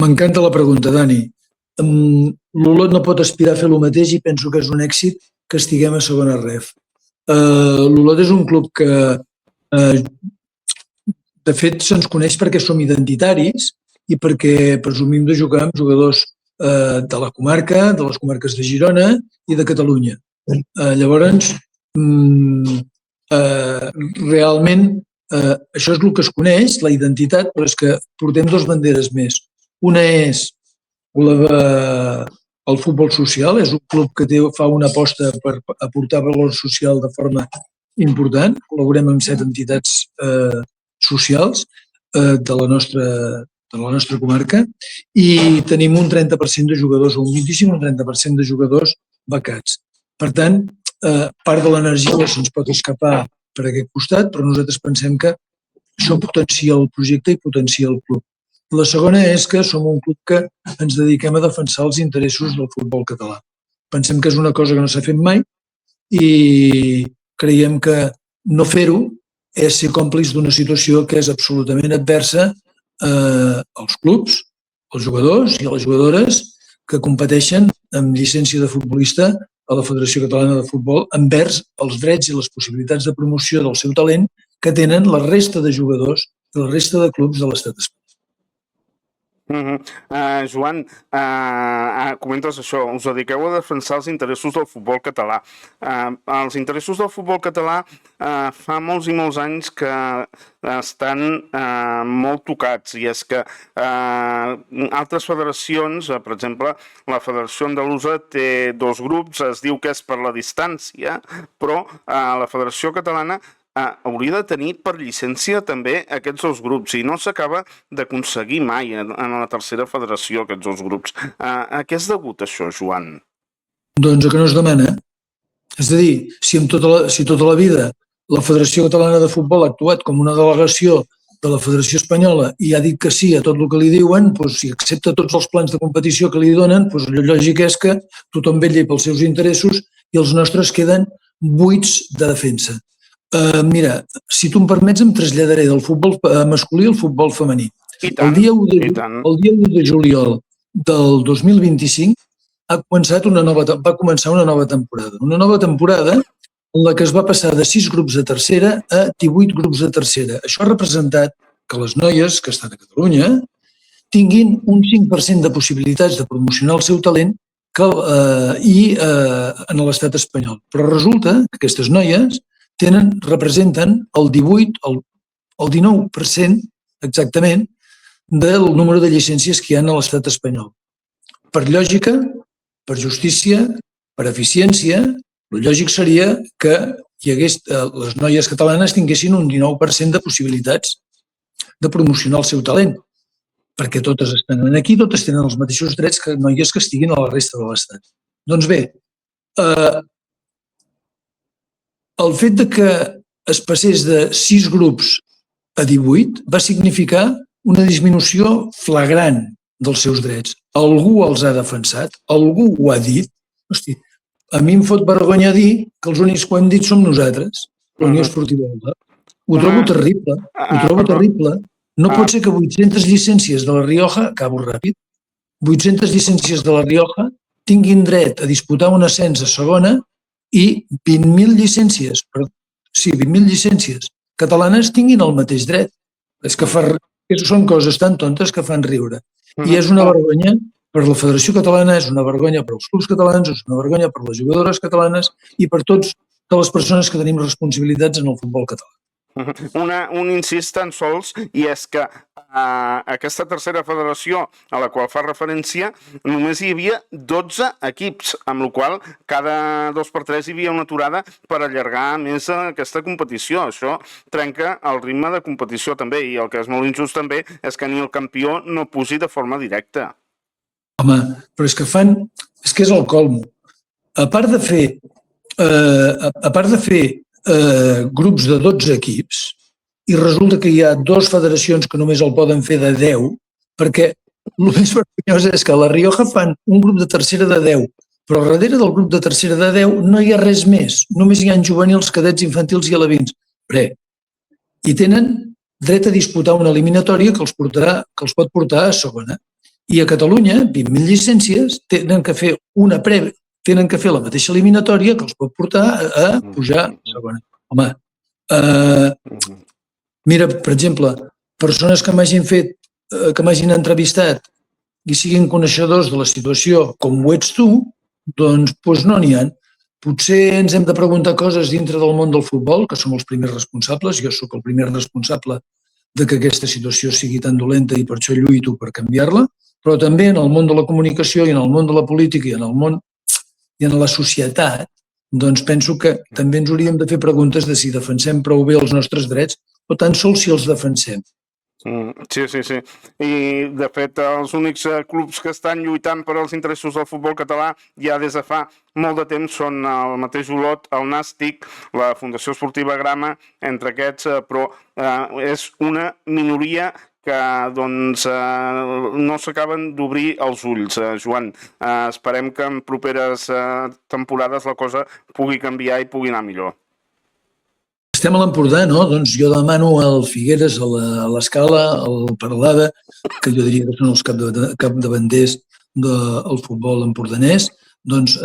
M'encanta la pregunta, Dani. L'Olot no pot aspirar a fer el mateix i penso que és un èxit que estiguem a segona ref. L'Olot és un club que, de fet, se'ns coneix perquè som identitaris i perquè presumim de jugar amb jugadors de la comarca, de les comarques de Girona i de Catalunya. Llavors, realment, això és el que es coneix, la identitat, però és que portem dues banderes més. Una és el futbol social, és un club que fa una aposta per aportar valor social de forma important. Col·laborem amb 7 entitats socials de la nostra comarca i tenim un 30% de jugadors, o un 25 o un 30% de jugadors becats. Per tant, part de l'energia se'ns pot escapar per aquest costat, però nosaltres pensem que això potencia el projecte i potencia el club. La segona és que som un club que ens dediquem a defensar els interessos del futbol català. Pensem que és una cosa que no s'ha fet mai i creiem que no fer-ho és ser còmplice d'una situació que és absolutament adversa als clubs, als jugadors i a les jugadores que competeixen amb llicència de futbolista a la Federació Catalana de Futbol envers els drets i les possibilitats de promoció del seu talent que tenen la resta de jugadors i la resta de clubs de l'estat espanyol. Joan, comentes això, us dediqueu a defensar els interessos del futbol català. Els interessos del futbol català fa molts i molts anys que estan molt tocats i és que altres federacions, per exemple, la Federació Andalusa té 2 grups, es diu que és per la distància, però la Federació Catalana hauria de tenir per llicència també aquests 2 grups i no s'acaba d'aconseguir mai en la tercera federació aquests 2 grups. A què és degut això, Joan? Doncs a que no es demana. És a dir, si tota la vida la Federació Catalana de Futbol ha actuat com una delegació de la Federació Espanyola i ha dit que sí a tot el que li diuen, doncs, si accepta tots els plans de competició que li donen, doncs el lògic és que tothom vetlli pels seus interessos i els nostres queden buits de defensa. Mira, si tu em permets em traslladaré del futbol masculí al futbol femení. El dia 1 de juliol del 2025 va començar una nova temporada. Una nova temporada en la que es va passar de 6 grups de tercera a 18 grups de tercera. Això ha representat que les noies que estan a Catalunya tinguin un 5% de possibilitats de promocionar el seu talent en l'estat espanyol. Però resulta que aquestes noies representen el 19% exactament del número de llicències que hi ha a l'estat espanyol. Per lògica, per justícia, per eficiència, el lògic seria que les noies catalanes tinguessin un 19% de possibilitats de promocionar el seu talent, perquè totes estan aquí, totes tenen els mateixos drets que noies que estiguin a la resta de l'estat. Doncs bé, el fet que es passés de 6 grups a 18 va significar una disminució flagrant dels seus drets. Algú els ha defensat, algú ho ha dit. Hosti, a mi em fot vergonya dir que els únics que ho hem dit som nosaltres, la Unió Esportiva Olot. Ho trobo terrible. No pot ser que 800 llicències de la Rioja, acabo ràpid, 800 llicències de la Rioja tinguin dret a disputar un ascens a segona i 20.000 llicències catalanes tinguin el mateix dret. És que són coses tan tontes que fan riure. I és una vergonya per la Federació Catalana, és una vergonya per als clubs catalans, és una vergonya per les jugadores catalanes i per totes les persones que tenim responsabilitats en el futbol català. Un incís tan sols, i és que aquesta tercera federació a la qual fa referència només hi havia 12 equips, amb la qual cada 2x3 hi havia una aturada per allargar més aquesta competició. Això trenca el ritme de competició també, i el que és molt injust també és que ni el campió no pugi de forma directa. Home, però és que fan És que és el colmo. A part de fer grups de 12 equips, i resulta que hi ha 2 federacions que només el poden fer de 10, perquè el més vergonyós és que a La Rioja fan un grup de tercera de 10, però darrere del grup de tercera de 10 no hi ha res més, només hi ha juvenils, cadets, infantils i alevins. I tenen dret a disputar una eliminatòria que els pot portar a segona. I a Catalunya, 20.000 llicències, tenen que fer la mateixa eliminatòria que els pot portar a pujar a segona. Home, mira, per exemple, persones que m'hagin entrevistat i siguin coneixedors de la situació com ho ets tu, doncs no n'hi ha. Potser ens hem de preguntar coses dintre del món del futbol, que som els primers responsables. Jo sóc el primer responsable de que aquesta situació sigui tan dolenta i per això lluito per canviar-la, però també en el món de la comunicació i en el món de la política i en la societat, doncs penso que també ens hauríem de fer preguntes de si defensem prou bé els nostres drets o tan sols si els defensem. Sí. I, de fet, els únics clubs que estan lluitant per als interessos del futbol català ja des de fa molt de temps són el mateix Olot, el Nàstic, la Fundació Esportiva Grama, entre aquests, però és una minoria que no s'acaben d'obrir els ulls, Joan. Esperem que en properes temporades la cosa pugui canviar i pugui anar millor. Estem a l'Empordà, no? Doncs jo demano al Figueres, a l'Escala, al Peralada, que jo diria que són els capdavanters del futbol empordanès, doncs,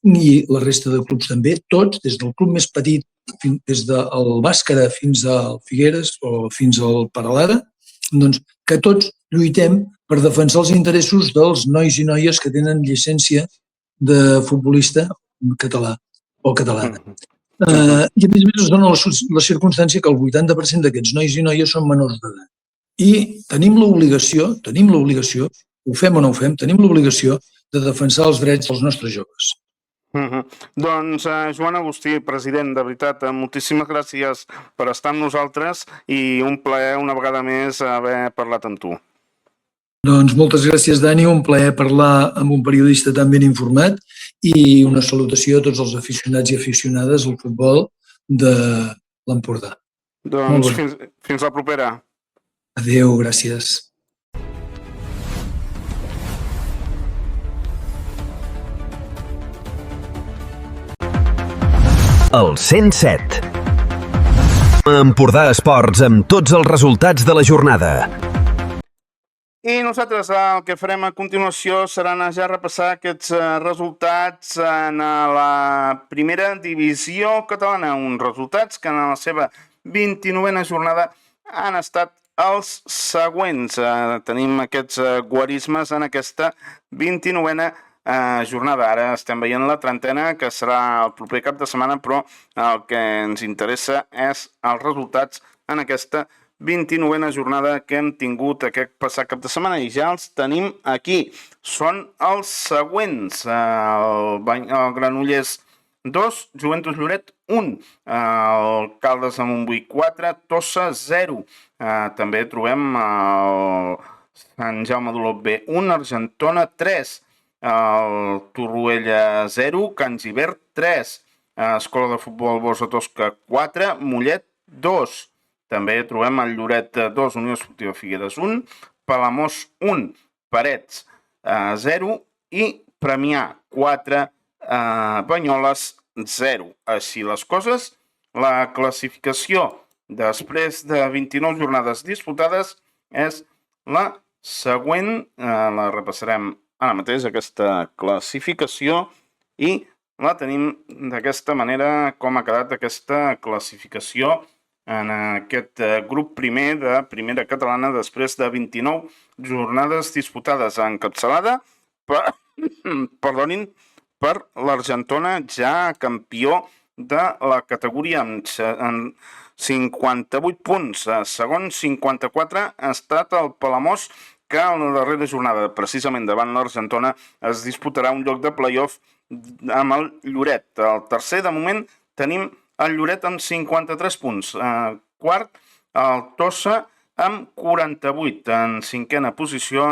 i la resta de clubs també, tots, des del club més petit, des del Bàscara fins al Figueres o fins al Peralada, doncs que tots lluitem per defensar els interessos dels nois i noies que tenen llicència de futbolista català o catalana. I a més es dona la circumstància que el 80% d'aquests nois i noies són menors d'edat. I tenim l'obligació, ho fem o no ho fem, tenim l'obligació de defensar els drets dels nostres joves. Doncs, Joan Agustí, president, de veritat, moltíssimes gràcies per estar amb nosaltres i un plaer una vegada més haver parlat amb tu. Doncs moltes gràcies, Dani, un plaer parlar amb un periodista tan ben informat i una salutació a tots els aficionats i aficionades al futbol de l'Empordà. Doncs fins la propera. Adéu, gràcies. El 107. Empordà Esports amb tots els resultats de la jornada. I nosaltres el que farem a continuació serà anar ja a repassar aquests resultats en la primera divisió catalana, uns resultats que en la seva 29a jornada han estat els següents. Tenim aquests guarismes en aquesta 29a jornada. Ara estem veient la 30a, que serà el proper cap de setmana, però el que ens interessa és els resultats en aquesta 29a jornada que hem tingut aquest passat cap de setmana i ja els tenim aquí. Són els següents. El Granollers 2, Joventut Lloret 1, el Caldes de Montbui 4, Tossa 0. També trobem el Sant Jaume d'Olot B 1, Argentona 3, el Torroella 0, Can Gibert 3, Escola de Futbol Bosa Tosca 4, Mollet 2. També trobem el Lloret 2, Unió Esportiva Figueres 1, Palamós 1, Parets 0 i Premià 4, Banyoles 0. Així les coses, la classificació després de 29 jornades disputades és la següent. La repassarem ara mateix, aquesta classificació, i la tenim d'aquesta manera, com ha quedat aquesta classificació en aquest grup primer de Primera Catalana després de 29 jornades disputades, encapçalada per l'Argentona, ja campió de la categoria amb 58 punts. Segon, 54 ha estat el Palamós, que en la darrera jornada, precisament davant l'Argentona, es disputarà un lloc de play-off amb el Lloret. El tercer, de moment, tenim el Lloret amb 53 punts. Quart, el Tossa amb 48. En cinquena posició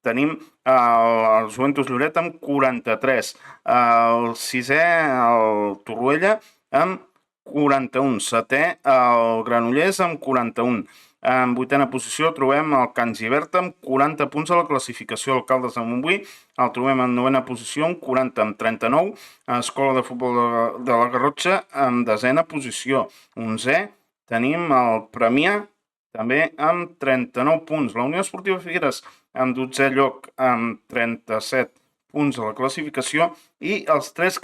tenim el Juventus Lloret amb 43, el sisè, el Torroella, amb 41, setè, el Granollers, amb 41. En vuitena posició trobem el Can Gibert amb 40 punts a la classificació. El Caldes de Montbui el trobem en novena posició amb 40, amb 39. Escola de Futbol de la Garrotxa en desena posició. 11è tenim el Premià també amb 39 punts. La Unió Esportiva Figueres en 12è lloc amb 37 punts a la classificació i els equips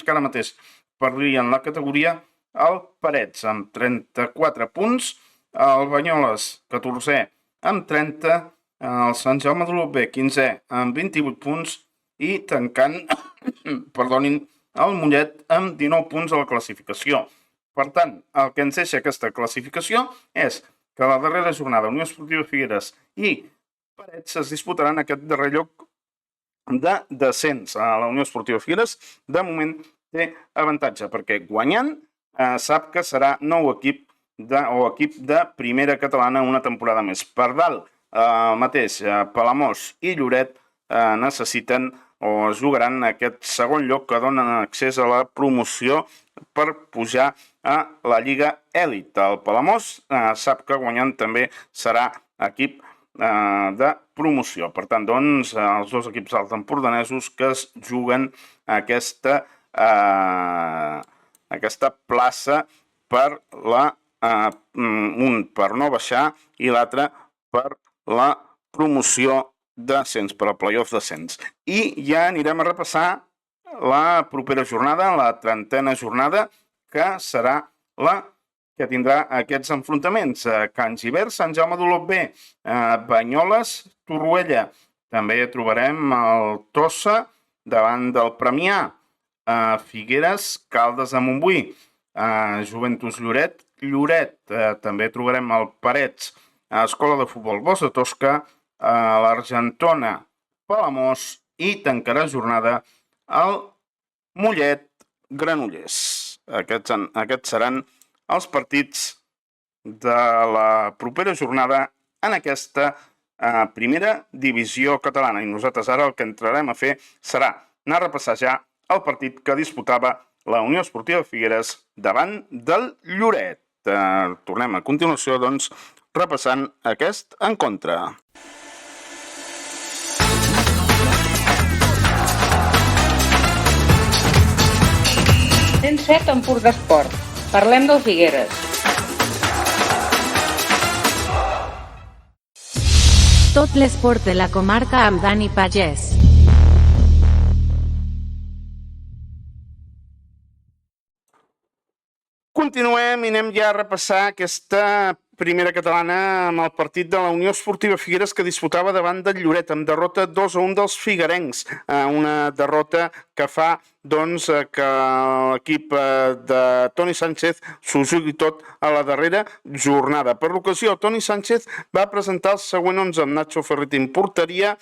que ara mateix perdrien la categoria, el Parets amb 34 punts, el Banyoles, 14è, amb 30, el Sant Jaume de l'Olot, 15è, amb 28 punts, i tancant, el Mollet, amb 19 punts a la classificació. Per tant, el que ens deixa aquesta classificació és que la darrera jornada Unió Esportiva Figueres i Parets es disputaran aquest darrer lloc de descens. La Unió Esportiva Figueres, de moment, té avantatge, perquè guanyant sap que serà nou equip de primera catalana una temporada més. Per dalt, mateix, Palamós i Lloret necessiten o jugaran aquest segon lloc que donen accés a la promoció per pujar a la Lliga Èlit. El Palamós sap que guanyant també serà equip de promoció. Per tant, doncs, els dos equips alts empordanesos que es juguen aquesta plaça per un per no baixar i l'altre per la promoció d'ascens, per al playoff d'ascens. I ja anirem a repassar la propera jornada, la 30a jornada, que serà la que tindrà aquests enfrontaments. Can Gibert, Sant Jaume d'Olot B, Banyoles, Torroella. També trobarem el Tossa davant del Premià, Figueres, Caldes de Montbui, Juventus Lloret, també trobarem el Parets, Escola de Futbol Bossa Tosca, l'Argentona, Palamós, i tancarà jornada el Mollet, Granollers. Aquests seran els partits de la propera jornada en aquesta primera divisió catalana. I nosaltres ara el que entrarem a fer serà anar a repassar ja el partit que disputava la Unió Esportiva Figueres davant del Lloret. Tornem a continuació, doncs, repassant aquest encontre. Set Empordesport. Parlem del Figueres. Tot l'esport de la comarca amb Dani Pagès. Continuem i anem ja a repassar aquesta primera catalana amb el partit de la Unió Esportiva Figueres que disputava davant del Lloret, amb derrota 2-1 dels figuerencs. Una derrota que fa doncs, que l'equip de Toni Sánchez s'ho jugui tot a la darrera jornada. Per l'ocasió, Toni Sánchez va presentar el següent 11 amb Nacho Ferretti en porteria,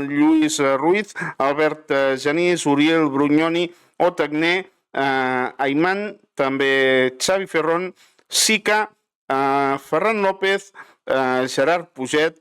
Lluís Ruiz, Albert Genís, Uriel Brugnoni, Otagné, Ayman, també Xavi Ferrón, Sica, Ferran López, Gerard Puget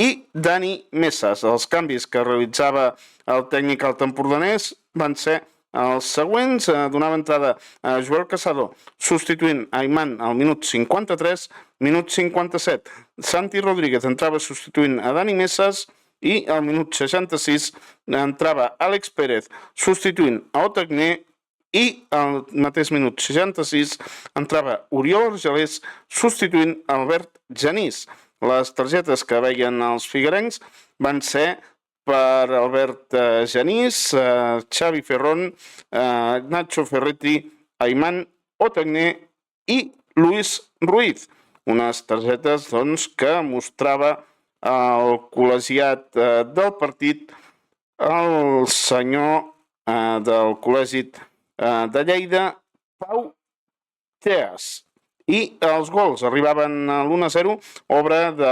i Dani Mesas. Els canvis que realitzava el tècnic altempordanès van ser els següents. Donava entrada a Joel Casado, substituint Ayman al minut 53, minut 57. Santi Rodríguez entrava substituint a Dani Mesas i al minut 66 entrava Àlex Pérez substituint a Otagné i al mateix minut 66 entrava Oriol Argelers substituint Albert Genís. Les targetes que veien els figuerencs van ser per Albert Genís, Xavi Ferrón, Nacho Ferretti, Ayman, Otagné i Luis Ruiz. Unes targetes doncs, que mostrava el col·legiat del partit, el senyor del col·legi de Lleida, Pau Teas. I els gols arribaven a l'1-0, obra de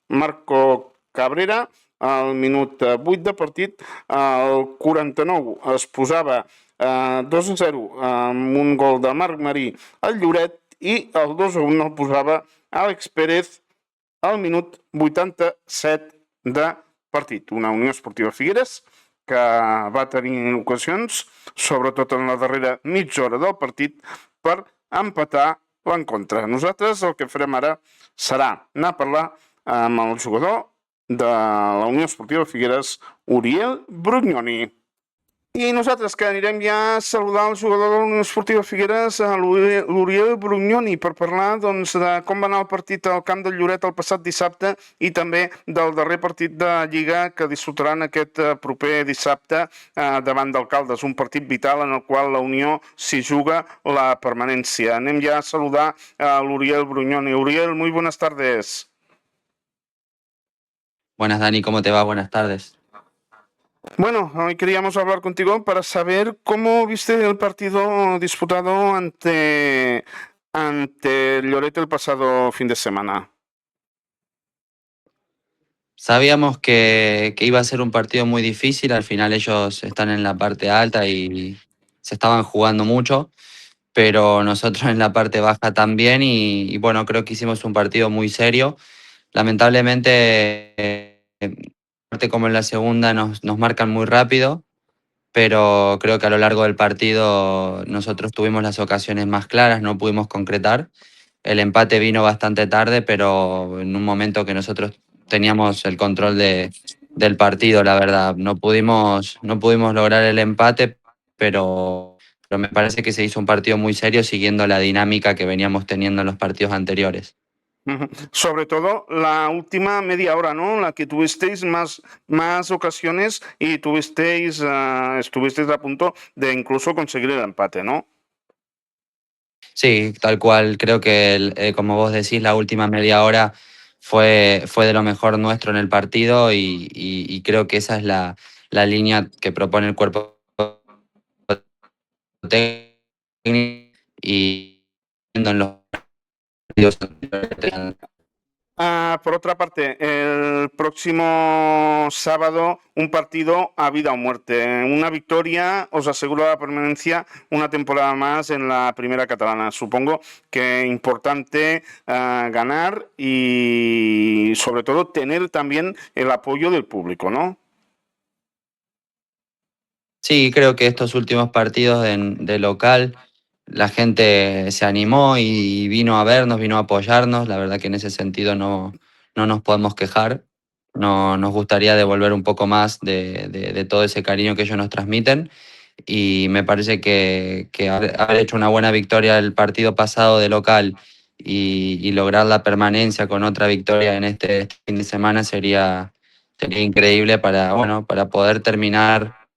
Marco Cabrera al minut 8 de partit. Al 49 es posava 2-0 amb un gol de Marc Marí al Lloret i el 2-1 el posava Àlex Pérez al minut 87 de partit. Una Unió Esportiva Figueres que va tenir ocasions, sobretot en la darrera mitja hora del partit, per empatar l'encontre. Nosaltres el que farem ara serà anar a parlar amb el jugador de la Unió Esportiva Figueres, Uriel Brugnoni. I nosaltres que anirem ja a saludar el jugador de la Unió Esportiva Figueres, l'Uriel Brugnoni, per parlar doncs, de com va anar el partit al camp del Lloret el passat dissabte i també del darrer partit de Lliga que disfrutaran aquest proper dissabte davant d'Alcaldes, un partit vital en el qual la Unió s'hi juga la permanència. Anem ja a saludar a l'Uriel Brugnoni. Uriel, muy buenas tardes. Buenas, Dani, ¿cómo te va? Buenas tardes. Bueno, hoy queríamos hablar contigo para saber cómo viste el partido disputado ante Lloret el pasado fin de semana. Sabíamos que iba a ser un partido muy difícil, al final ellos están en la parte alta y se estaban jugando mucho, pero nosotros en la parte baja también y bueno, creo que hicimos un partido muy serio. Lamentablemente, parte como en la segunda nos marcan muy rápido, pero creo que a lo largo del partido nosotros tuvimos las ocasiones más claras, no pudimos concretar. El empate vino bastante tarde, pero en un momento que nosotros teníamos el control del partido, la verdad. No pudimos lograr el empate, pero me parece que se hizo un partido muy serio siguiendo la dinámica que veníamos teniendo en los partidos anteriores. Sobre todo la última media hora, ¿no? La que tuvisteis más ocasiones y estuvisteis a punto de incluso conseguir el empate, ¿no? Sí, tal cual. Creo que, como vos decís, la última media hora fue de lo mejor nuestro en el partido y creo que esa es la línea que propone el cuerpo técnico y en los partidos anteriores. Por otra parte, el próximo sábado un partido a vida o muerte. Una victoria os asegura la permanencia una temporada más en la primera catalana. Supongo que importante ganar y sobre todo tener también el apoyo del público, ¿no? Sí, creo que estos últimos partidos de local la gente se animó y vino a vernos, vino a apoyarnos. La verdad que en ese sentido no nos podemos quejar. Nos gustaría devolver un poco más de todo ese cariño que ellos nos transmiten. Y me parece que haber hecho una buena victoria el partido pasado de local y lograr la permanencia con otra victoria en este fin de semana sería increíble para poder terminar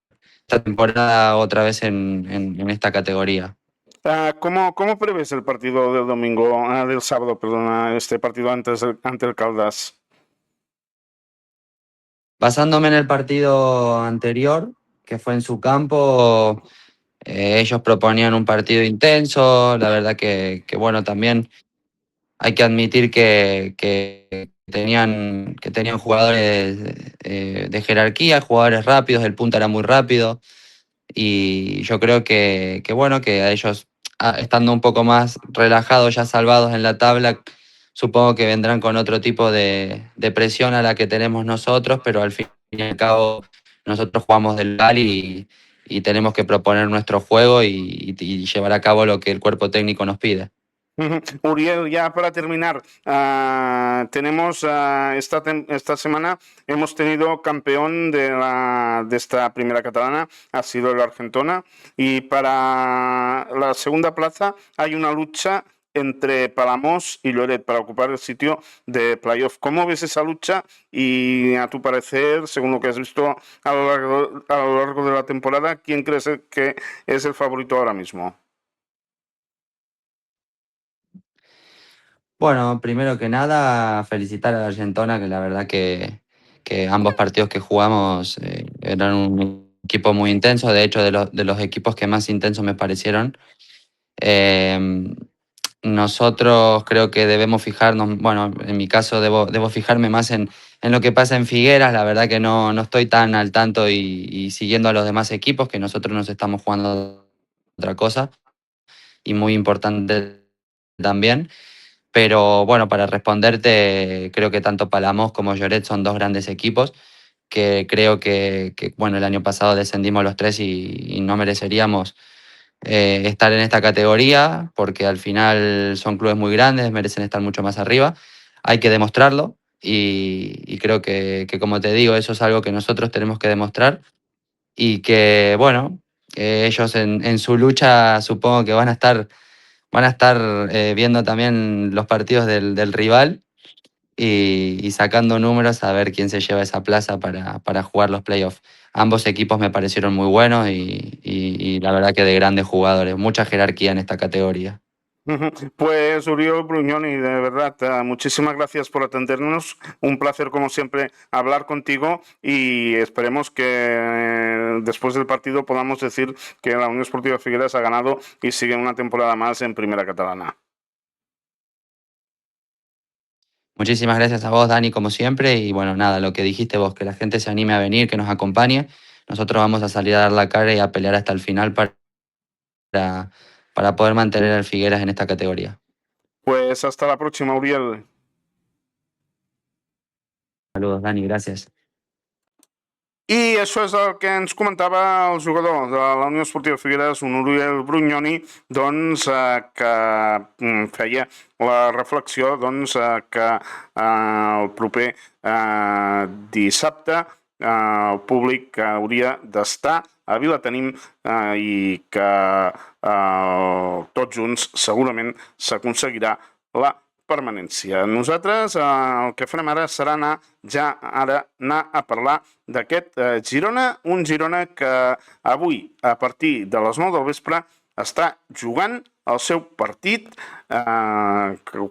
esta temporada otra vez en esta categoría. ¿Cómo prevés el partido del sábado, perdona, este partido ante el Caldas? Basándome en el partido anterior, que fue en su campo, ellos proponían un partido intenso. La verdad que bueno, también hay que admitir que tenían jugadores de jerarquía, jugadores rápidos, el punta era muy rápido. Y yo creo que bueno, que a ellos, estando un poco más relajados, ya salvados en la tabla, supongo que vendrán con otro tipo de presión a la que tenemos nosotros, pero al fin y al cabo nosotros jugamos del local y tenemos que proponer nuestro juego y llevar a cabo lo que el cuerpo técnico nos pide. Uriel, ya para terminar, tenemos esta semana hemos tenido campeón de esta primera catalana, ha sido el Argentona, y para la segunda plaza hay una lucha entre Palamós y Lloret para ocupar el sitio de playoff. ¿Cómo ves esa lucha? Y a tu parecer, según lo que has visto a lo largo de la temporada, ¿quién crees que es el favorito ahora mismo? Bueno, primero que nada, felicitar a la Argentona, que la verdad que ambos partidos que jugamos eran un equipo muy intenso, de hecho de los equipos que más intensos me parecieron. Nosotros creo que debemos fijarnos, bueno, en mi caso debo fijarme más en lo que pasa en Figueras. La verdad que no estoy tan al tanto y siguiendo a los demás equipos, que nosotros nos estamos jugando otra cosa y muy importante también. Pero bueno, para responderte, creo que tanto Palamós como Lloret son dos grandes equipos que creo que bueno, el año pasado descendimos los tres y no mereceríamos estar en esta categoría porque al final son clubes muy grandes, merecen estar mucho más arriba. Hay que demostrarlo y creo que, como te digo, eso es algo que nosotros tenemos que demostrar y que, bueno, ellos en su lucha supongo que van a estar viendo también los partidos del rival y sacando números a ver quién se lleva esa plaza para jugar los playoffs. Ambos equipos me parecieron muy buenos y la verdad que de grandes jugadores, mucha jerarquía en esta categoría. Pues Uriel Bruñoni, de verdad, muchísimas gracias por atendernos. Un placer, como siempre, hablar contigo y esperemos que después del partido podamos decir que la Unión Esportiva Figueras ha ganado y sigue una temporada más en Primera Catalana. Muchísimas gracias a vos, Dani, como siempre. Y bueno, nada, lo que dijiste vos, que la gente se anime a venir, que nos acompañe. Nosotros vamos a salir a dar la cara y a pelear hasta el final para poder mantener al Figueras en esta categoría. Pues hasta la próxima, Uriel. Saludos, Dani, gracias. I això és el que ens comentava el jugador de la Unió Esportiva Figueres, un Uriel Bruñoni, doncs, que feia la reflexió que el proper dissabte el públic hauria d'estar a Vilatenim i que tots junts segurament s'aconseguirà la permanència. Nosaltres el que farem ara serà anar a parlar d'aquest Girona, un Girona que avui, a partir de les 9 del vespre, està jugant el seu partit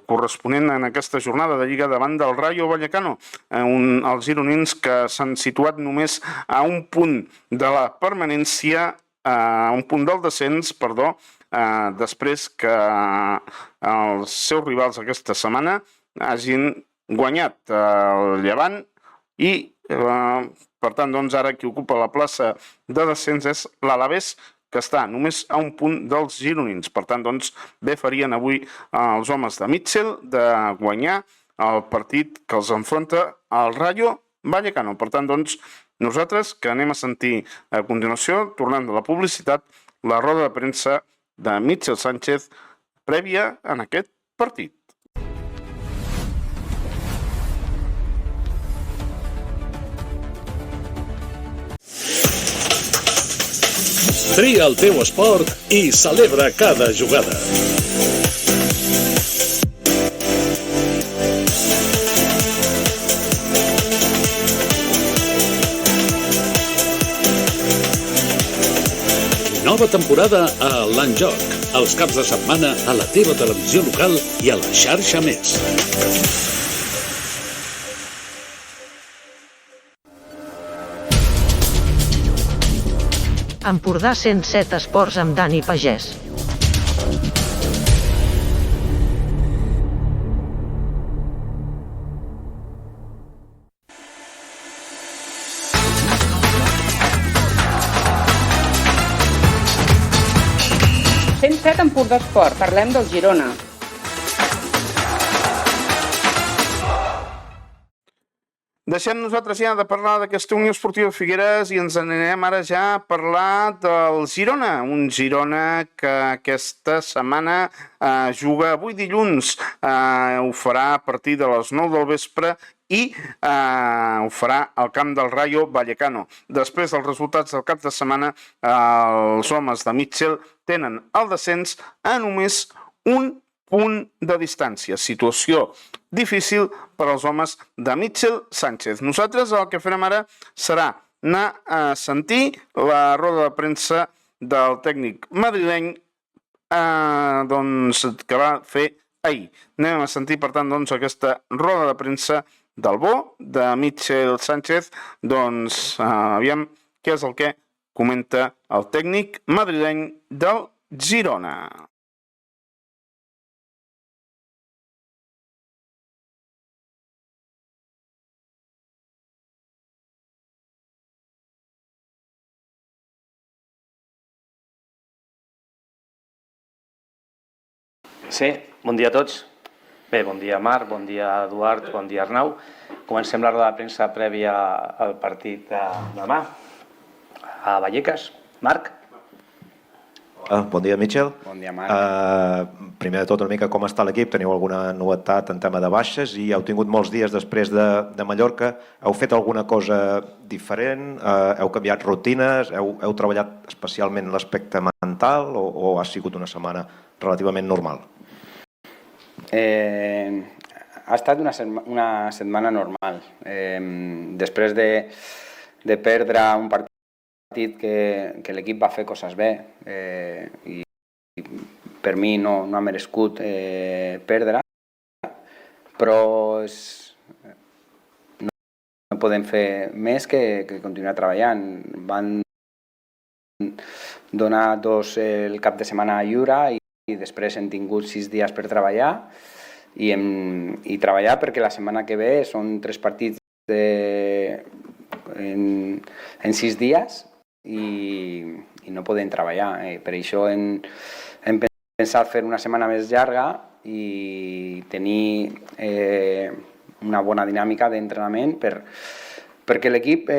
corresponent en aquesta jornada de Lliga davant del Rayo Vallecano. Els gironins que s'han situat només a un punt de la permanència, a un punt del descens, perdó, després que els seus rivals aquesta setmana hagin guanyat el Llevant i, per tant, doncs, ara qui ocupa la plaça de descens és l'Alavés, que està només a un punt dels gironins. Per tant, doncs, bé farien avui els homes de Mitchell de guanyar el partit que els enfronta al Rayo Vallecano. Per tant, doncs, nosaltres que anem a sentir a continuació, tornant de la publicitat, la roda de premsa de Mitchell Sánchez prèvia en aquest partit. Tria el teu esport i celebra cada jugada. Nova temporada a l'Enjoc. Els caps de setmana a la teva televisió local i a la xarxa Més. Empordà 107 Esports amb Dani Pagès. Empordà Esport, parlem del Girona. Deixem nosaltres ja de parlar d'aquesta Unió Esportiva Figueres i ens anirem ara ja a parlar del Girona. Un Girona que aquesta setmana juga avui dilluns. Ho farà a partir de les 9 del vespre i ho farà al camp del Rayo Vallecano. Després dels resultats del cap de setmana, els homes de Mitchell tenen el descens a només un punt de distància. Situació difícil per als homes de Mitchell Sánchez. Nosaltres el que farem ara serà anar a sentir la roda de premsa del tècnic madrileny que va fer ahir. Anem a sentir, per tant, aquesta roda de premsa del bo de Mitchell Sánchez. Aviam què és el que comenta el tècnic madrileny del Girona. Sí, bon dia a tots. Bé, bon dia Marc, bon dia Eduard, bon dia Arnau. Comencem la roda de premsa prèvia al partit de demà a Vallecas. Marc? Bon dia, Michel. Bon dia, Marc. Primer de tot, una mica com està l'equip? Teniu alguna novetat en tema de baixes i heu tingut molts dies després de Mallorca. Heu fet alguna cosa diferent? Heu canviat rutines? Heu treballat especialment l'aspecte mental o ha sigut una setmana relativament normal? Ha estat una setmana normal. Després de perdre un partit que l'equip va fer coses bé i per mi no ha merescut perdre, però no podem fer més que continuar treballant. Van donar el cap de setmana lliure i després hem tingut 6 dies per treballar i treballar perquè la setmana que ve són 3 partits en 6 dies i no podem treballar. Per això hem pensat fer una setmana més llarga i tenir una bona dinàmica d'entrenament perquè l'equip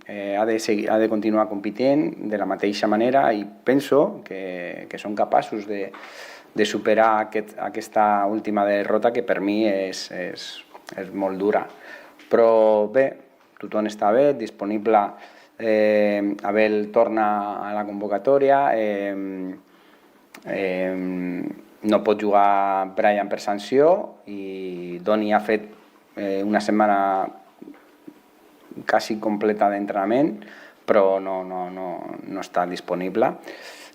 ha de continuar competint de la mateixa manera i penso que són capaços de superar aquesta última derrota que per mi és molt dura. Però bé, tothom està bé, disponible. Abel torna a la convocatòria, no pot jugar Brian per sanció i Doni ha fet una setmana quasi completa d'entrenament, però no està disponible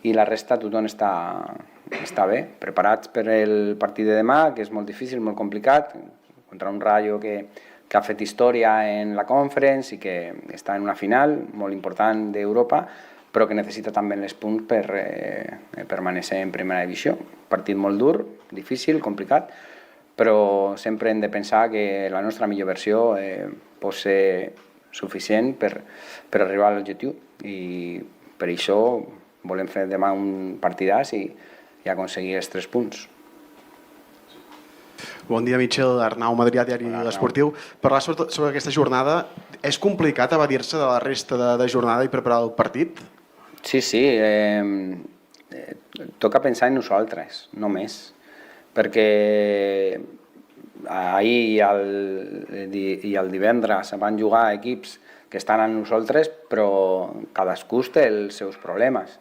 i la resta tothom està bé, preparats per el partit de demà, que és molt difícil, molt complicat, contra un Rayo que ha fet història en la Conference i que està en una final molt important d'Europa, però que necessita també els punts per permanecer en primera divisió. Partit molt dur, difícil, complicat, però sempre hem de pensar que la nostra millor versió pot ser suficient per arribar a l'objectiu i per això volem fer demà un partidàs i aconseguir els 3 punts. Bon dia, Michel. Arnau Madrià, diari esportiu. Parlar sobre aquesta jornada, és complicat evadir-se de la resta de jornada i preparar el partit? Sí. Toca pensar en nosaltres, no més. Perquè ahir i el divendres van jugar equips que estan amb nosaltres, però cadascú té els seus problemes.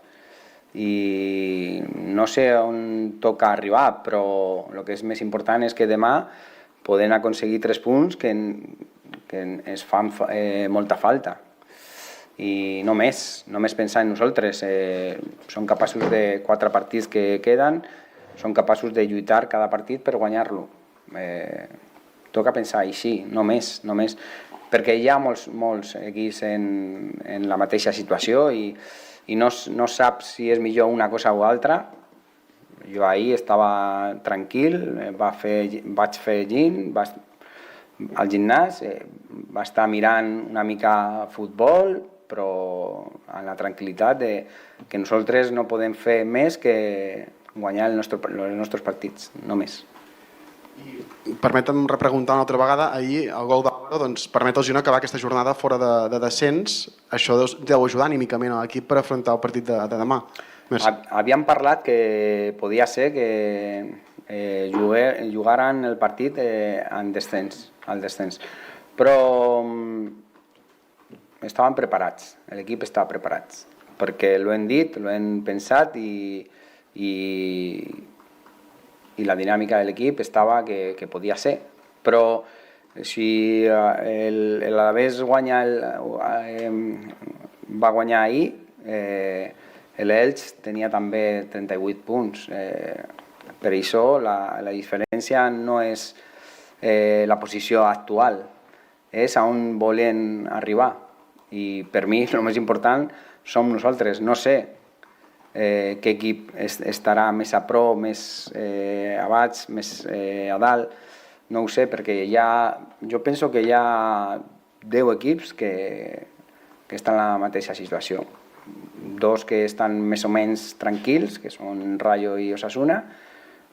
I no sé on toca arribar, però el que és més important és que demà podem aconseguir 3 punts que ens fan molta falta. I no més pensar en nosaltres. Som capaços de 4 partits que queden, som capaços de lluitar cada partit per guanyar-lo. Toca pensar així, no més. Perquè hi ha molts equips en la mateixa situació i no saps si és millor una cosa o altra. Jo ahir estava tranquil, vaig fer gym al gimnàs, vaig estar mirant una mica futbol, però amb la tranquil·litat que nosaltres no podem fer més que guanyar els nostres partits, no més. Permetem repreguntar una altra vegada. Ahir el gol d'Alvaro permet al Girona acabar aquesta jornada fora de descens. Això deu ajudar anímicament a l'equip per afrontar el partit de demà. Havíem parlat que podia ser que jugaren el partit al descens, però estaven preparats, l'equip estava preparat, perquè l'ho hem dit, l'ho hem pensat i la dinàmica de l'equip estava que podia ser. Però si l'Alavés va guanyar ahir, l'Elx tenia també 38 punts. Per això la diferència no és la posició actual, és on volen arribar. I per mi el més important som nosaltres. No sé què equip estarà més a prop, més a baix, més a dalt, no ho sé, perquè jo penso que hi ha 10 equips que estan en la mateixa situació. 2 que estan més o menys tranquils, que són Rayo i Osasuna,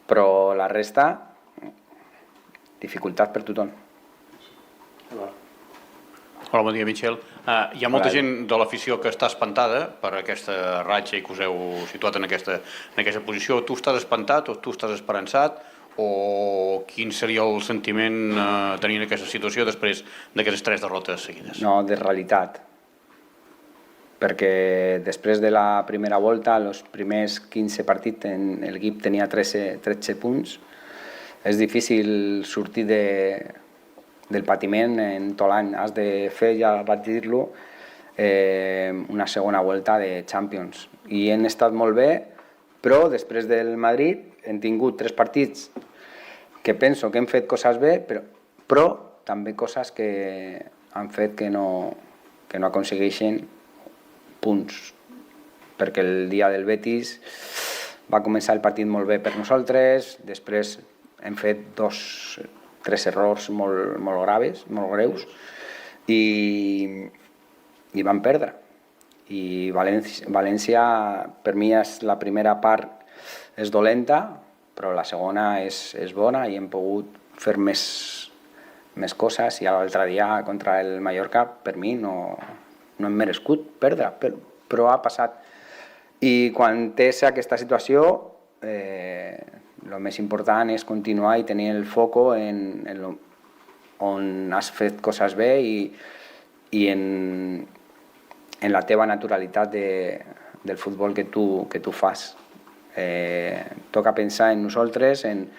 però la resta dificultat per tothom. Hola, bon dia, Michel. Hi ha molta gent de l'afició que està espantada per aquesta ratxa i que us heu situat en aquesta posició. Tu estàs espantat o tu estàs esperançat? O quin seria el sentiment tenint aquesta situació després d'aquestes 3 derrotes seguides? No, de realitat. Perquè després de la primera volta, els primers 15 partits, l'equip tenia 13 punts. És difícil sortir del patiment en tot l'any. Has de fer, ja vaig dir-lo, una segona volta de Champions. I hem estat molt bé, però després del Madrid hem tingut 3 partits que penso que hem fet coses bé, però també coses que han fet que no aconsegueixen punts. Perquè el dia del Betis va començar el partit molt bé per nosaltres, després hem fet 3 errors molt greus i vam perdre. I València, per mi, la primera part és dolenta, però la segona és bona i hem pogut fer més coses. I l'altre dia contra el Mallorca, per mi, no hem merescut perdre, però ha passat. I quan tens aquesta situació, el més important és continuar i tenir el foco on has fet coses bé i en la teva naturalitat del futbol que tu fas. Toca pensar en nosaltres, en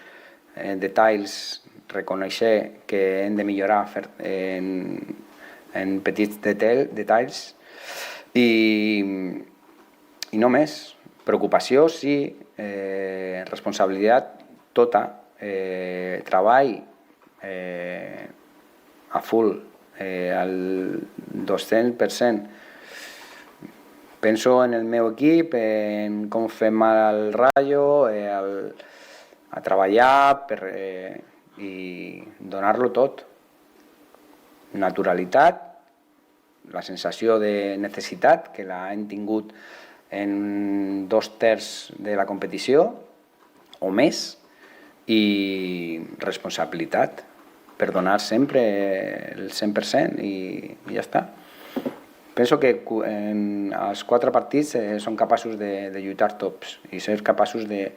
detalls, reconèixer que hem de millorar en petits detalls i no més. Preocupació, sí, responsabilitat tota, treball a full, al 200%. Penso en el meu equip, en com fem al Rayo, a treballar i donar-lo tot. Naturalitat, la sensació de necessitat, que l'hem tingut en 2/3 de la competició o més, i responsabilitat per donar sempre el 100% i ja està. Penso que en els 4 partits som capaços de lluitar tots i ser capaços de...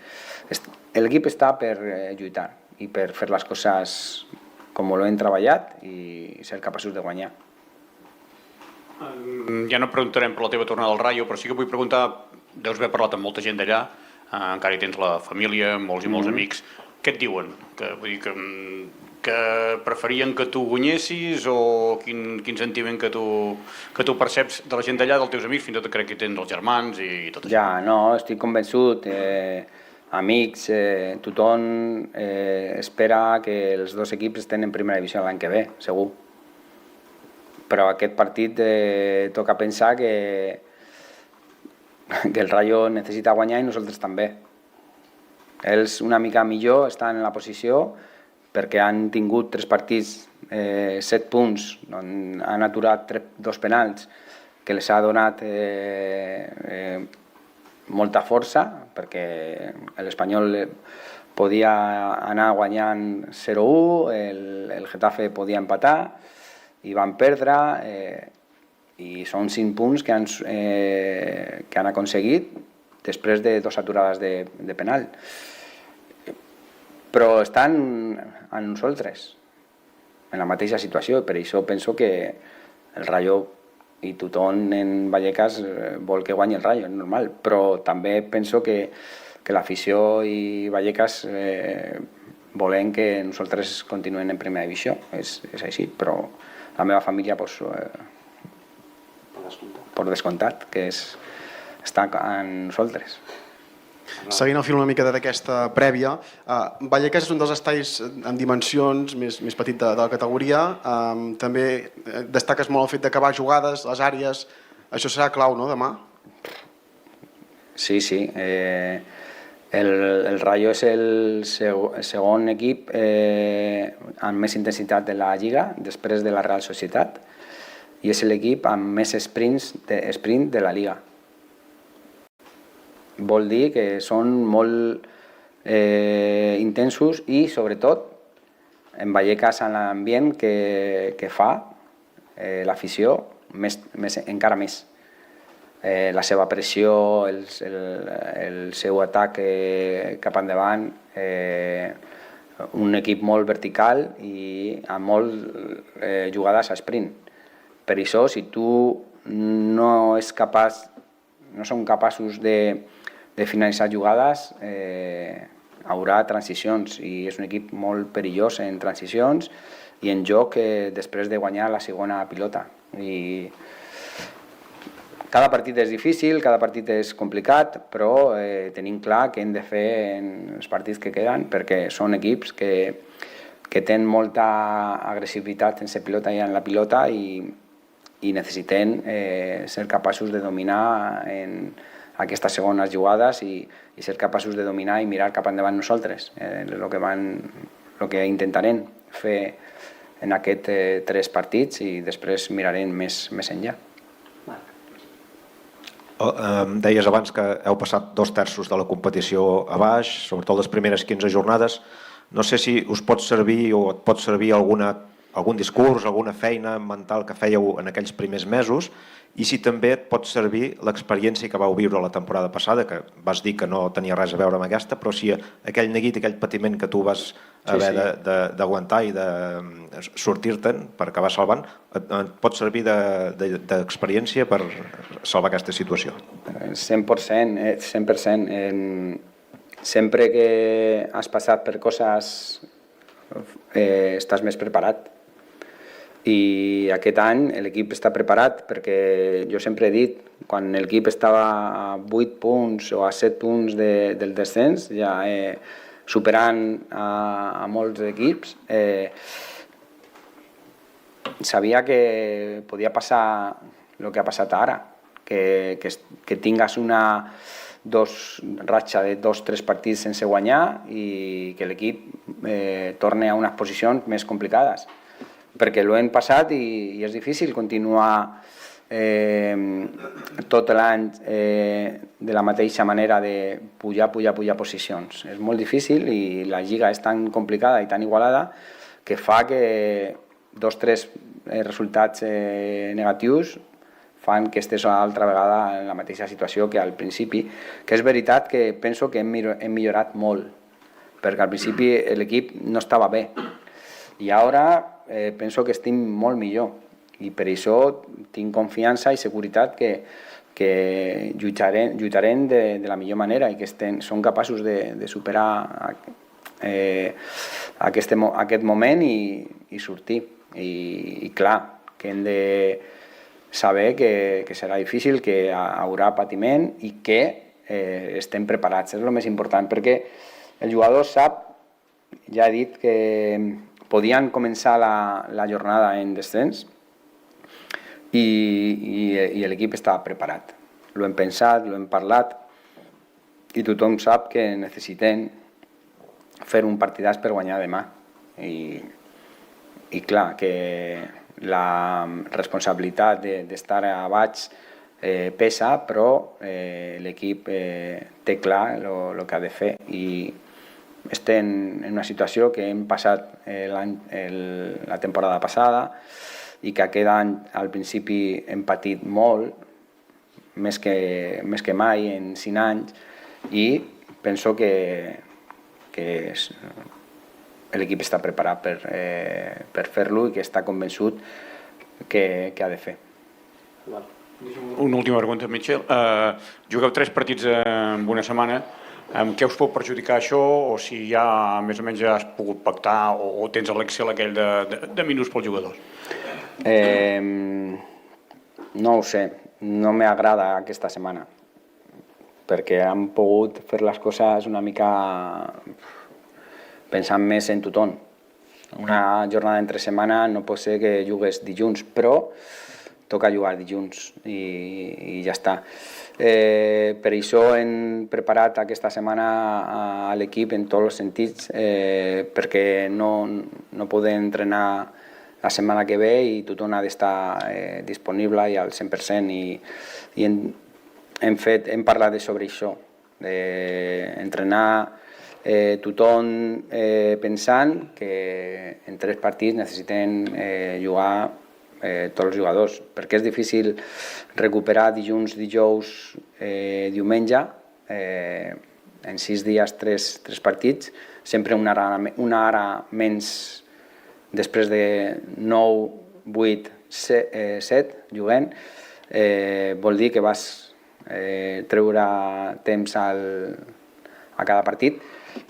L'equip està per lluitar i per fer les coses com ho hem treballat i ser capaços de guanyar. Ja no preguntarem per la teva tornada al Rayo, però sí que vull preguntar, deus haver parlat amb molta gent d'allà, encara hi tens la família, molts i molts amics, què et diuen? Vull dir que preferien que tu guanyessis o quin sentiment que tu perceps de la gent d'allà, dels teus amics, fins i tot crec que tens els germans i tot això. Ja, no, estic convençut, amics, tothom espera que els 2 equips estén en primera divisió l'any que ve, segur. Però aquest partit toca pensar que el Rayo necessita guanyar i nosaltres també. Ells una mica millor estan en la posició perquè han tingut 3 partits, 7 punts, han aturat 2 penals que els ha donat molta força, perquè l'Espanyol podia anar guanyant 0-1, el Getafe podia empatar i van perdre, i són 5 punts que han aconseguit després de 2 aturades de penal. Però estan amb nosaltres, en la mateixa situació, per això penso que el Rayo i tothom en Vallecas vol que guanyi el Rayo, és normal, però també penso que l'afició i Vallecas volen que nosaltres continuem en primera divisió, és així, però la meva família, per descomptat, que està amb nosaltres. Seguint el fil una mica d'aquesta prèvia, Vallecas és un dels estadis amb dimensions més petit de la categoria. També destaques molt el fet d'acabar jugades, les àrees. Això serà clau, no, demà? Sí. El Rayo és el segon equip amb més intensitat de la Lliga, després de la Real Societat, i és l'equip amb més sprint de la Lliga. Vol dir que són molt intensos i, sobretot, en Vallecas en l'ambient que fa l'afició, encara més. La seva pressió, el seu atac cap endavant, un equip molt vertical i amb molt jugades a sprint. Per això, si tu no som capaços de finalitzar jugades, haurà transicions i és un equip molt perillós en transicions i en joc després de guanyar la segona pilota. I cada partit és difícil, cada partit és complicat, però tenim clar què hem de fer en els partits que queden perquè són equips que tenen molta agressivitat sense pilota i en la pilota i necessitem ser capaços de dominar en aquestes segones jugades i ser capaços de dominar i mirar cap endavant nosaltres. El que intentarem fer en aquests 3 partits i després mirarem més enllà. Deies abans que heu passat 2/3 de la competició a baix, sobretot les primeres 15 jornades. No sé si us pot servir o et pot servir algun discurs, alguna feina mental que fèieu en aquells primers mesos i si també et pot servir l'experiència que vau viure la temporada passada, que vas dir que no tenia res a veure amb aquesta, però si aquell neguit, aquell patiment que tu vas haver d'aguantar i de sortir-te'n per acabar salvant, et pot servir d'experiència per salvar aquesta situació? 100%, 100%. Sempre que has passat per coses estàs més preparat. I aquest any l'equip està preparat perquè jo sempre he dit, quan l'equip estava a 8 punts o a 7 punts del descens, ja superant a molts equips, sabia que podia passar el que ha passat ara, que tingues una ratxa de 2-3 partits sense guanyar i que l'equip torni a unes posicions més complicades. Perquè l'ho hem passat i és difícil continuar tot l'any de la mateixa manera de pujar posicions. És molt difícil i la lliga és tan complicada i tan igualada que fa que 2-3 resultats negatius fan que estés altra vegada en la mateixa situació que al principi, que és veritat que penso que hem millorat molt, perquè al principi l'equip no estava bé i ara penso que estic molt millor i per això tinc confiança i seguretat que lluitarem de la millor manera i que som capaços de superar aquest moment i sortir. I clar, que hem de saber que serà difícil, que hi haurà patiment i que estem preparats. És el més important perquè el jugador sap, ja he dit que podien començar la jornada en descens i l'equip estava preparat. L'ho hem pensat, l'ho hem parlat i tothom sap que necessitem fer un partidàs per guanyar demà. I clar, que la responsabilitat d'estar a baix pesa, però l'equip té clar el que ha de fer i estem en una situació que hem passat la temporada passada i que aquest any al principi hem patit molt, més que mai en 5 anys i penso que l'equip està preparat per fer-lo i que està convençut que ha de fer. Una última pregunta, Michel. Jugueu 3 partits en una setmana. Què us pot perjudicar això o si ja més o menys has pogut pactar o tens l'Excel aquell de minuts pels jugadors? No ho sé, no m'agrada aquesta setmana perquè hem pogut fer les coses una mica pensant més en tothom. Una jornada entre setmana no pot ser que jugues dilluns, però toca jugar dilluns i ja està. Per això hem preparat aquesta setmana a l'equip en tots els sentits perquè no podem entrenar la setmana que ve i tothom ha d'estar disponible i al 100% i hem parlat sobre això, d'entrenar tothom pensant que en 3 partits necessiten jugar tots els jugadors, perquè és difícil recuperar dilluns, dijous, diumenge, en 6 dies 3 partits, sempre una hora menys després de 9, 8, 7 jugant, vol dir que vas treure temps a cada partit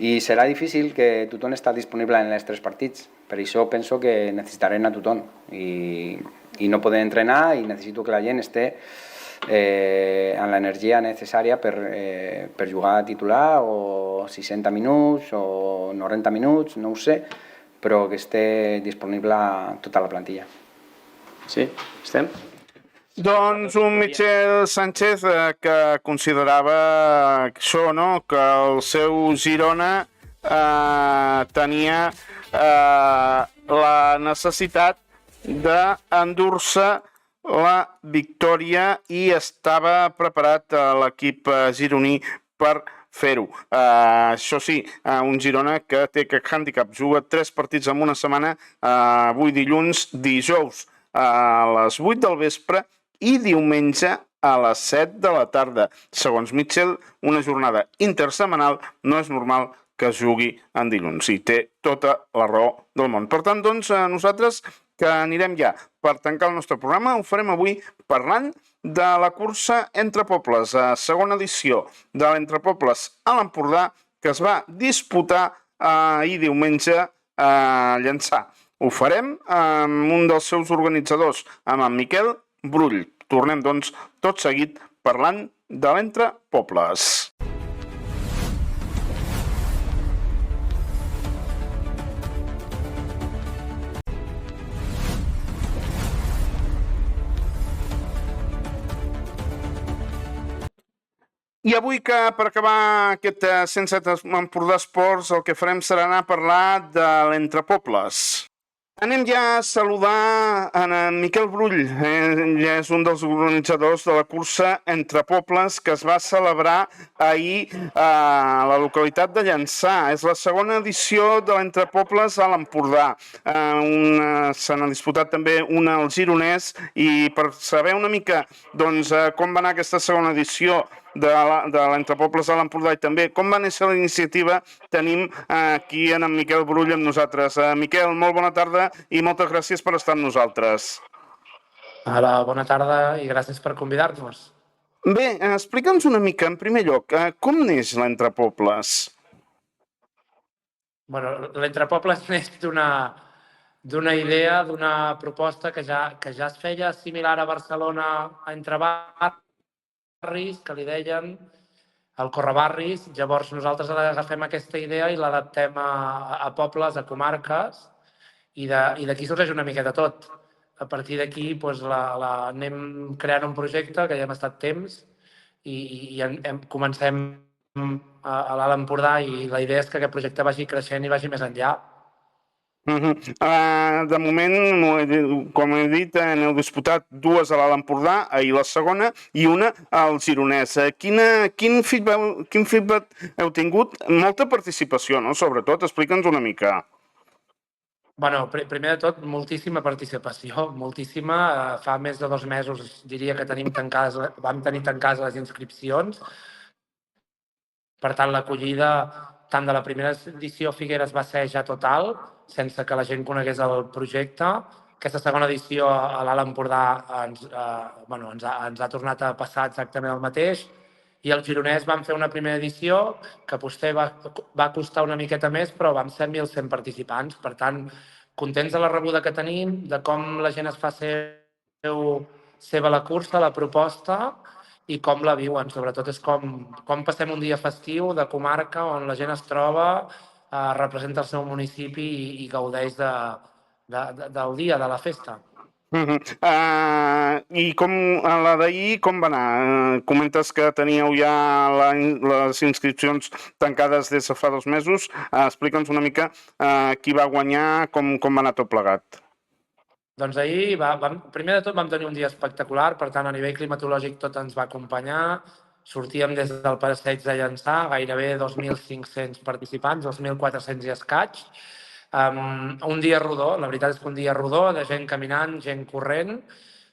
i serà difícil que tothom està disponible en els 3 partits. Per això penso que necessitarem a tothom i no podem entrenar i necessito que la gent esté amb l'energia necessària per jugar a titular o 60 minuts o 90 minuts, no ho sé, però que esté disponible tota la plantilla. Sí, estem? Doncs un Michel Sánchez que considerava això, no? Que el seu Girona tenia la necessitat d'endur-se la victòria i estava preparat l'equip gironí per fer-ho. Això sí, un Girona que té aquest hàndicap, juga 3 partits en una setmana, avui dilluns, dijous a les 8 del vespre i diumenge a les 7 de la tarda. Segons Mitchell, una jornada intersetmanal no és normal que jugui en dilluns i té tota la raó del món. Per tant, doncs, nosaltres que anirem ja per tancar el nostre programa, ho farem avui parlant de la cursa Entre Pobles, segona edició de l'Entre Pobles a l'Empordà, que es va disputar ahir diumenge a Llançà. Ho farem amb un dels seus organitzadors, amb en Miquel Brull. Tornem, doncs, tot seguit parlant de l'Entre Pobles. I avui que per acabar aquest 107 Empordà Esports el que farem serà anar a parlar de l'Entre Pobles. Anem ja a saludar en Miquel Brull, ell és un dels organitzadors de la cursa Entre Pobles que es va celebrar ahir a la localitat de Llançà. És la segona edició de l'Entre Pobles a l'Empordà. Se n'ha disputat també una al Gironès i per saber una mica com va anar aquesta segona edició de l'Entre Pobles a l'Empordà i també com va néixer la iniciativa, tenim aquí en Miquel Brull amb nosaltres. Miquel, molt bona tarda i moltes gràcies per estar amb nosaltres. Hola, bona tarda i gràcies per convidar-nos. Bé, explica'ns una mica, en primer lloc, com neix l'Entre Pobles? L'Entre Pobles neix d'una idea, d'una proposta que ja es feia similar a Barcelona entre barris, que li deien el correbarris. Llavors nosaltres agafem aquesta idea i l'adaptem a pobles, a comarques, i d'aquí sorgeix una miqueta tot. A partir d'aquí anem creant un projecte que ja hem estat temps i comencem a l'Alt Empordà i la idea és que aquest projecte vagi creixent i vagi més enllà. De moment, com he dit, n'heu disputat 2 a l'Alt Empordà, ahir la segona, i una al Gironès. Quin feedback heu tingut? Molta participació, no? Sobretot, explica'ns una mica. Primer de tot, moltíssima participació, moltíssima. Fa més de 2 mesos diria que vam tenir tancades les inscripcions. Per tant, l'acollida tant de la primera edició Figueres va ser ja total, sense que la gent conegués el projecte. Aquesta segona edició a l'Alt Empordà ens ha tornat a passar exactament el mateix. I al Gironès vam fer una primera edició que potser va costar una miqueta més, però vam ser 1.100 participants. Per tant, contents de la rebuda que tenim, de com la gent es fa seva la cursa, la proposta, i com la viuen. Sobretot és com passem un dia festiu de comarca on la gent es troba, representa el seu municipi i gaudeix del dia, de la festa. I la d'ahir com va anar? Comentes que teníeu ja les inscripcions tancades des de fa 2 mesos. Explica'ns una mica qui va guanyar, com va anar tot plegat. Doncs ahir, primer de tot, vam tenir un dia espectacular, per tant, a nivell climatològic tot ens va acompanyar, sortíem des del passeig de Llançà, gairebé 2.500 participants, 2.400 i escaig. Un dia rodó, la veritat és que un dia rodó, de gent caminant, gent corrent.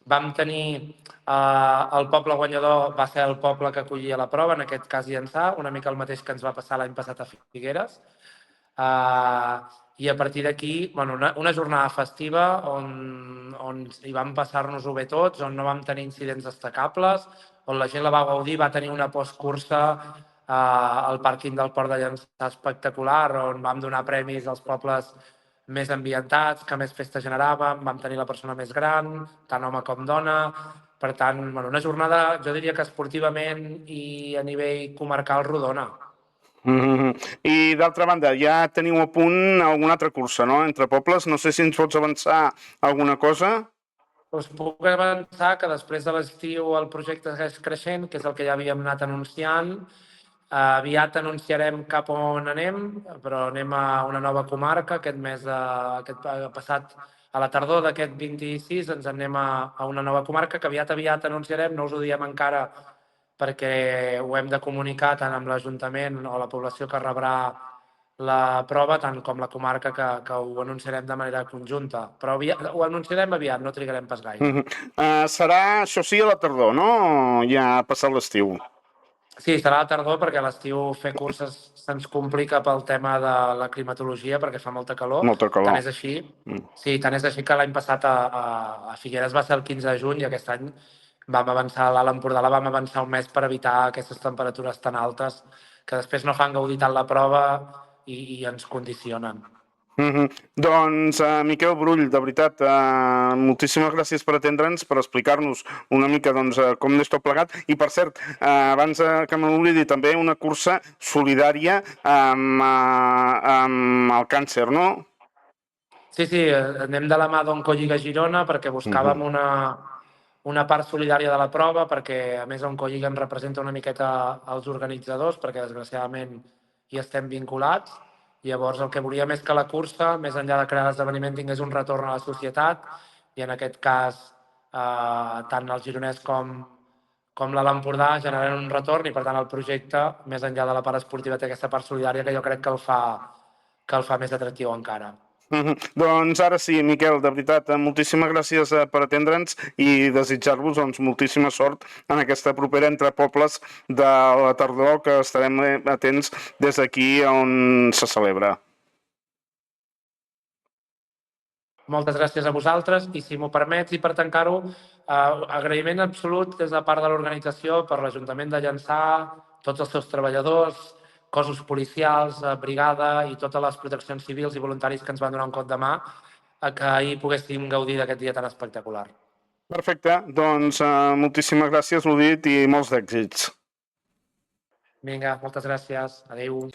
Vam tenir el poble guanyador, va ser el poble que acollia la prova, en aquest cas Llançà, una mica el mateix que ens va passar l'any passat a Figueres. I a partir d'aquí, una jornada festiva on hi vam passar-nos-ho bé tots, on no vam tenir incidents destacables, on la gent la va gaudir, va tenir una postcursa al pàrquing del Port de Llançà espectacular, on vam donar premis als pobles més ambientats, que més festa generàvem, vam tenir la persona més gran, tant home com dona. Per tant, una jornada, jo diria que esportivament i a nivell comarcal rodona. I d'altra banda, ja teniu a punt alguna altra cursa, no?, entre pobles. No sé si ens pots avançar alguna cosa. Us puc avançar que després de l'estiu el projecte és creixent, que és el que ja havíem anat anunciant. Aviat anunciarem cap on anem, però anem a una nova comarca. Aquest passat a la tardor d'aquest 26 ens anem a una nova comarca que aviat anunciarem. No us ho diem encara perquè ho hem de comunicar tant amb l'Ajuntament o la població que rebrà la prova, tant com la comarca, que ho anunciarem de manera conjunta. Però ho anunciarem aviat, no trigarem pas gaire. Serà, això sí, a la tardor, no? Ja ha passat l'estiu. Sí, serà a la tardor perquè a l'estiu fer curses se'ns complica pel tema de la climatologia perquè fa molta calor. Molta calor. Tant és així. Sí, tant és així que l'any passat a Figueres va ser el 15 de juny i aquest any vam avançar, a l'Alt Empordà la vam avançar un mes per evitar aquestes temperatures tan altes que després no fan gaudir tant la prova i ens condicionen. Doncs, Miquel Brull, de veritat, moltíssimes gràcies per atendre'ns, per explicar-nos una mica com és tot plegat. I, per cert, abans que me n'oblidi, també una cursa solidària amb el càncer, no? Sí, anem de la mà d'Oncolliga Girona perquè buscàvem una part solidària de la prova, perquè, a més, Oncolliga ens representa una miqueta els organitzadors, perquè, desgraciadament, hi estem vinculats. Llavors, el que volíem és que la cursa, més enllà de crear l'esdeveniment, tingués un retorn a la societat i, en aquest cas, tant el Gironès com l'Alt Empordà generen un retorn i, per tant, el projecte, més enllà de la part esportiva, té aquesta part solidària que jo crec que el fa més atractiu encara. Doncs ara sí, Miquel, de veritat, moltíssimes gràcies per atendre'ns i desitjar-vos moltíssima sort en aquesta propera entre pobles de la tardor, que estarem atents des d'aquí on se celebra. Moltes gràcies a vosaltres i, si m'ho permets, i per tancar-ho, agraïment absolut des de part de l'organització per l'Ajuntament de Llançà, tots els seus treballadors, cossos policials, brigada i totes les proteccions civils i voluntaris que ens van donar un cop de mà que ahir poguéssim gaudir d'aquest dia tan espectacular. Perfecte, doncs moltíssimes gràcies, l'ho dit, i molts d'èxits. Vinga, moltes gràcies. Adéu.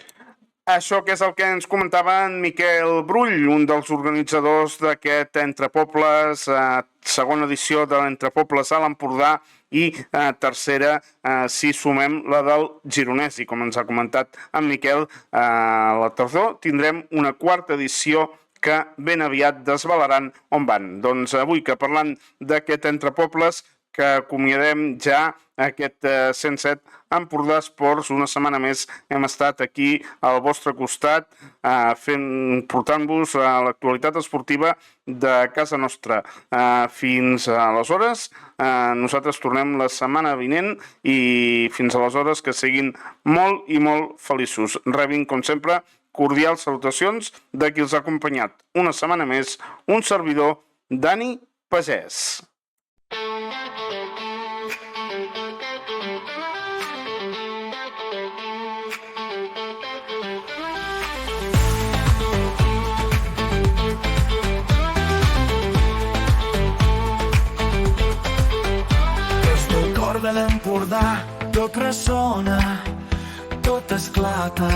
Això que és el que ens comentava en Miquel Brull, un dels organitzadors d'aquest Entre Pobles, segona edició de l'Entre Pobles a l'Empordà i tercera, si sumem la del Gironès. I com ens ha comentat en Miquel, a la tardor tindrem una quarta edició que ben aviat desvelaran on van. Doncs avui, que parlant d'aquest Entre Pobles, que acomiadem ja aquest 107 Empordà Esports. Una setmana més hem estat aquí al vostre costat portant-vos a l'actualitat esportiva de casa nostra. Fins aleshores, nosaltres tornem la setmana vinent i fins aleshores que siguin molt i molt feliços. Rebin, com sempre, cordials salutacions de qui els ha acompanyat una setmana més, un servidor, Dani Pagès. De l'Empordà tot ressona, tot esclata.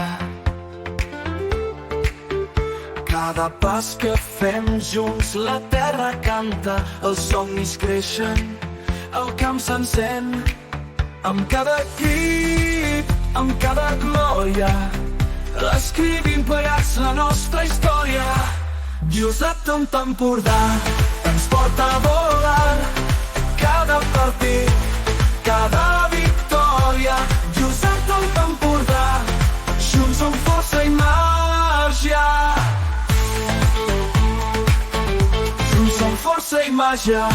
Cada pas que fem junts la terra canta, els somnis creixen, el camp s'encén. Amb cada crit, amb cada glòria, escrivim plegats la nostra història. Josep Empordà ens porta a volar cada partit, cada victòria. màgia.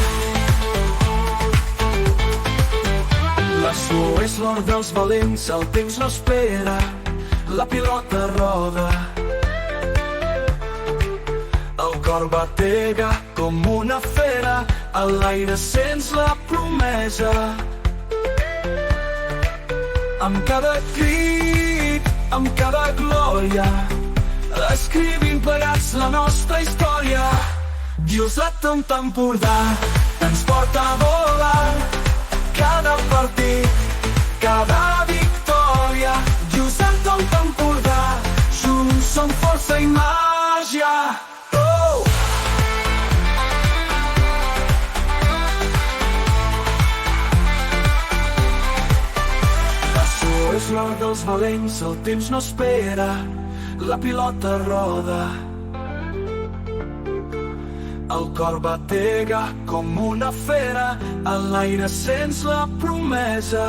La suor és l'or dels valents, el temps no espera, la pilota roda. El cor batega com una fera, a l'aire sents la promesa. Amb cada crit, amb cada glòria, escrivim plegats la nostra història. Diosat Empordà ens porta a volar, cada partit, cada victòria. Diosat Empordà, junts som força i màgia. És l'hora dels valents, el temps no espera, la pilota roda. El cor batega com una fera, a l'aire sents la promesa.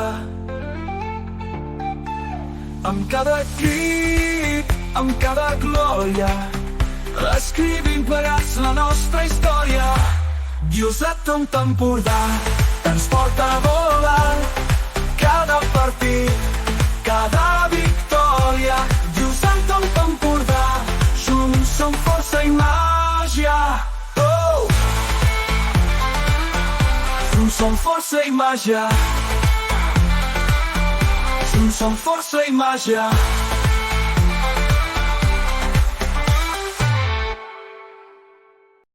Amb cada crit, amb cada glòria, escrivim plegats la nostra història. Diosat Empordà ens porta a volar, cada partit, cada victòria. Diosat Empordà, junts som força i màgia. Junts som força i màgia. Junts som força i màgia.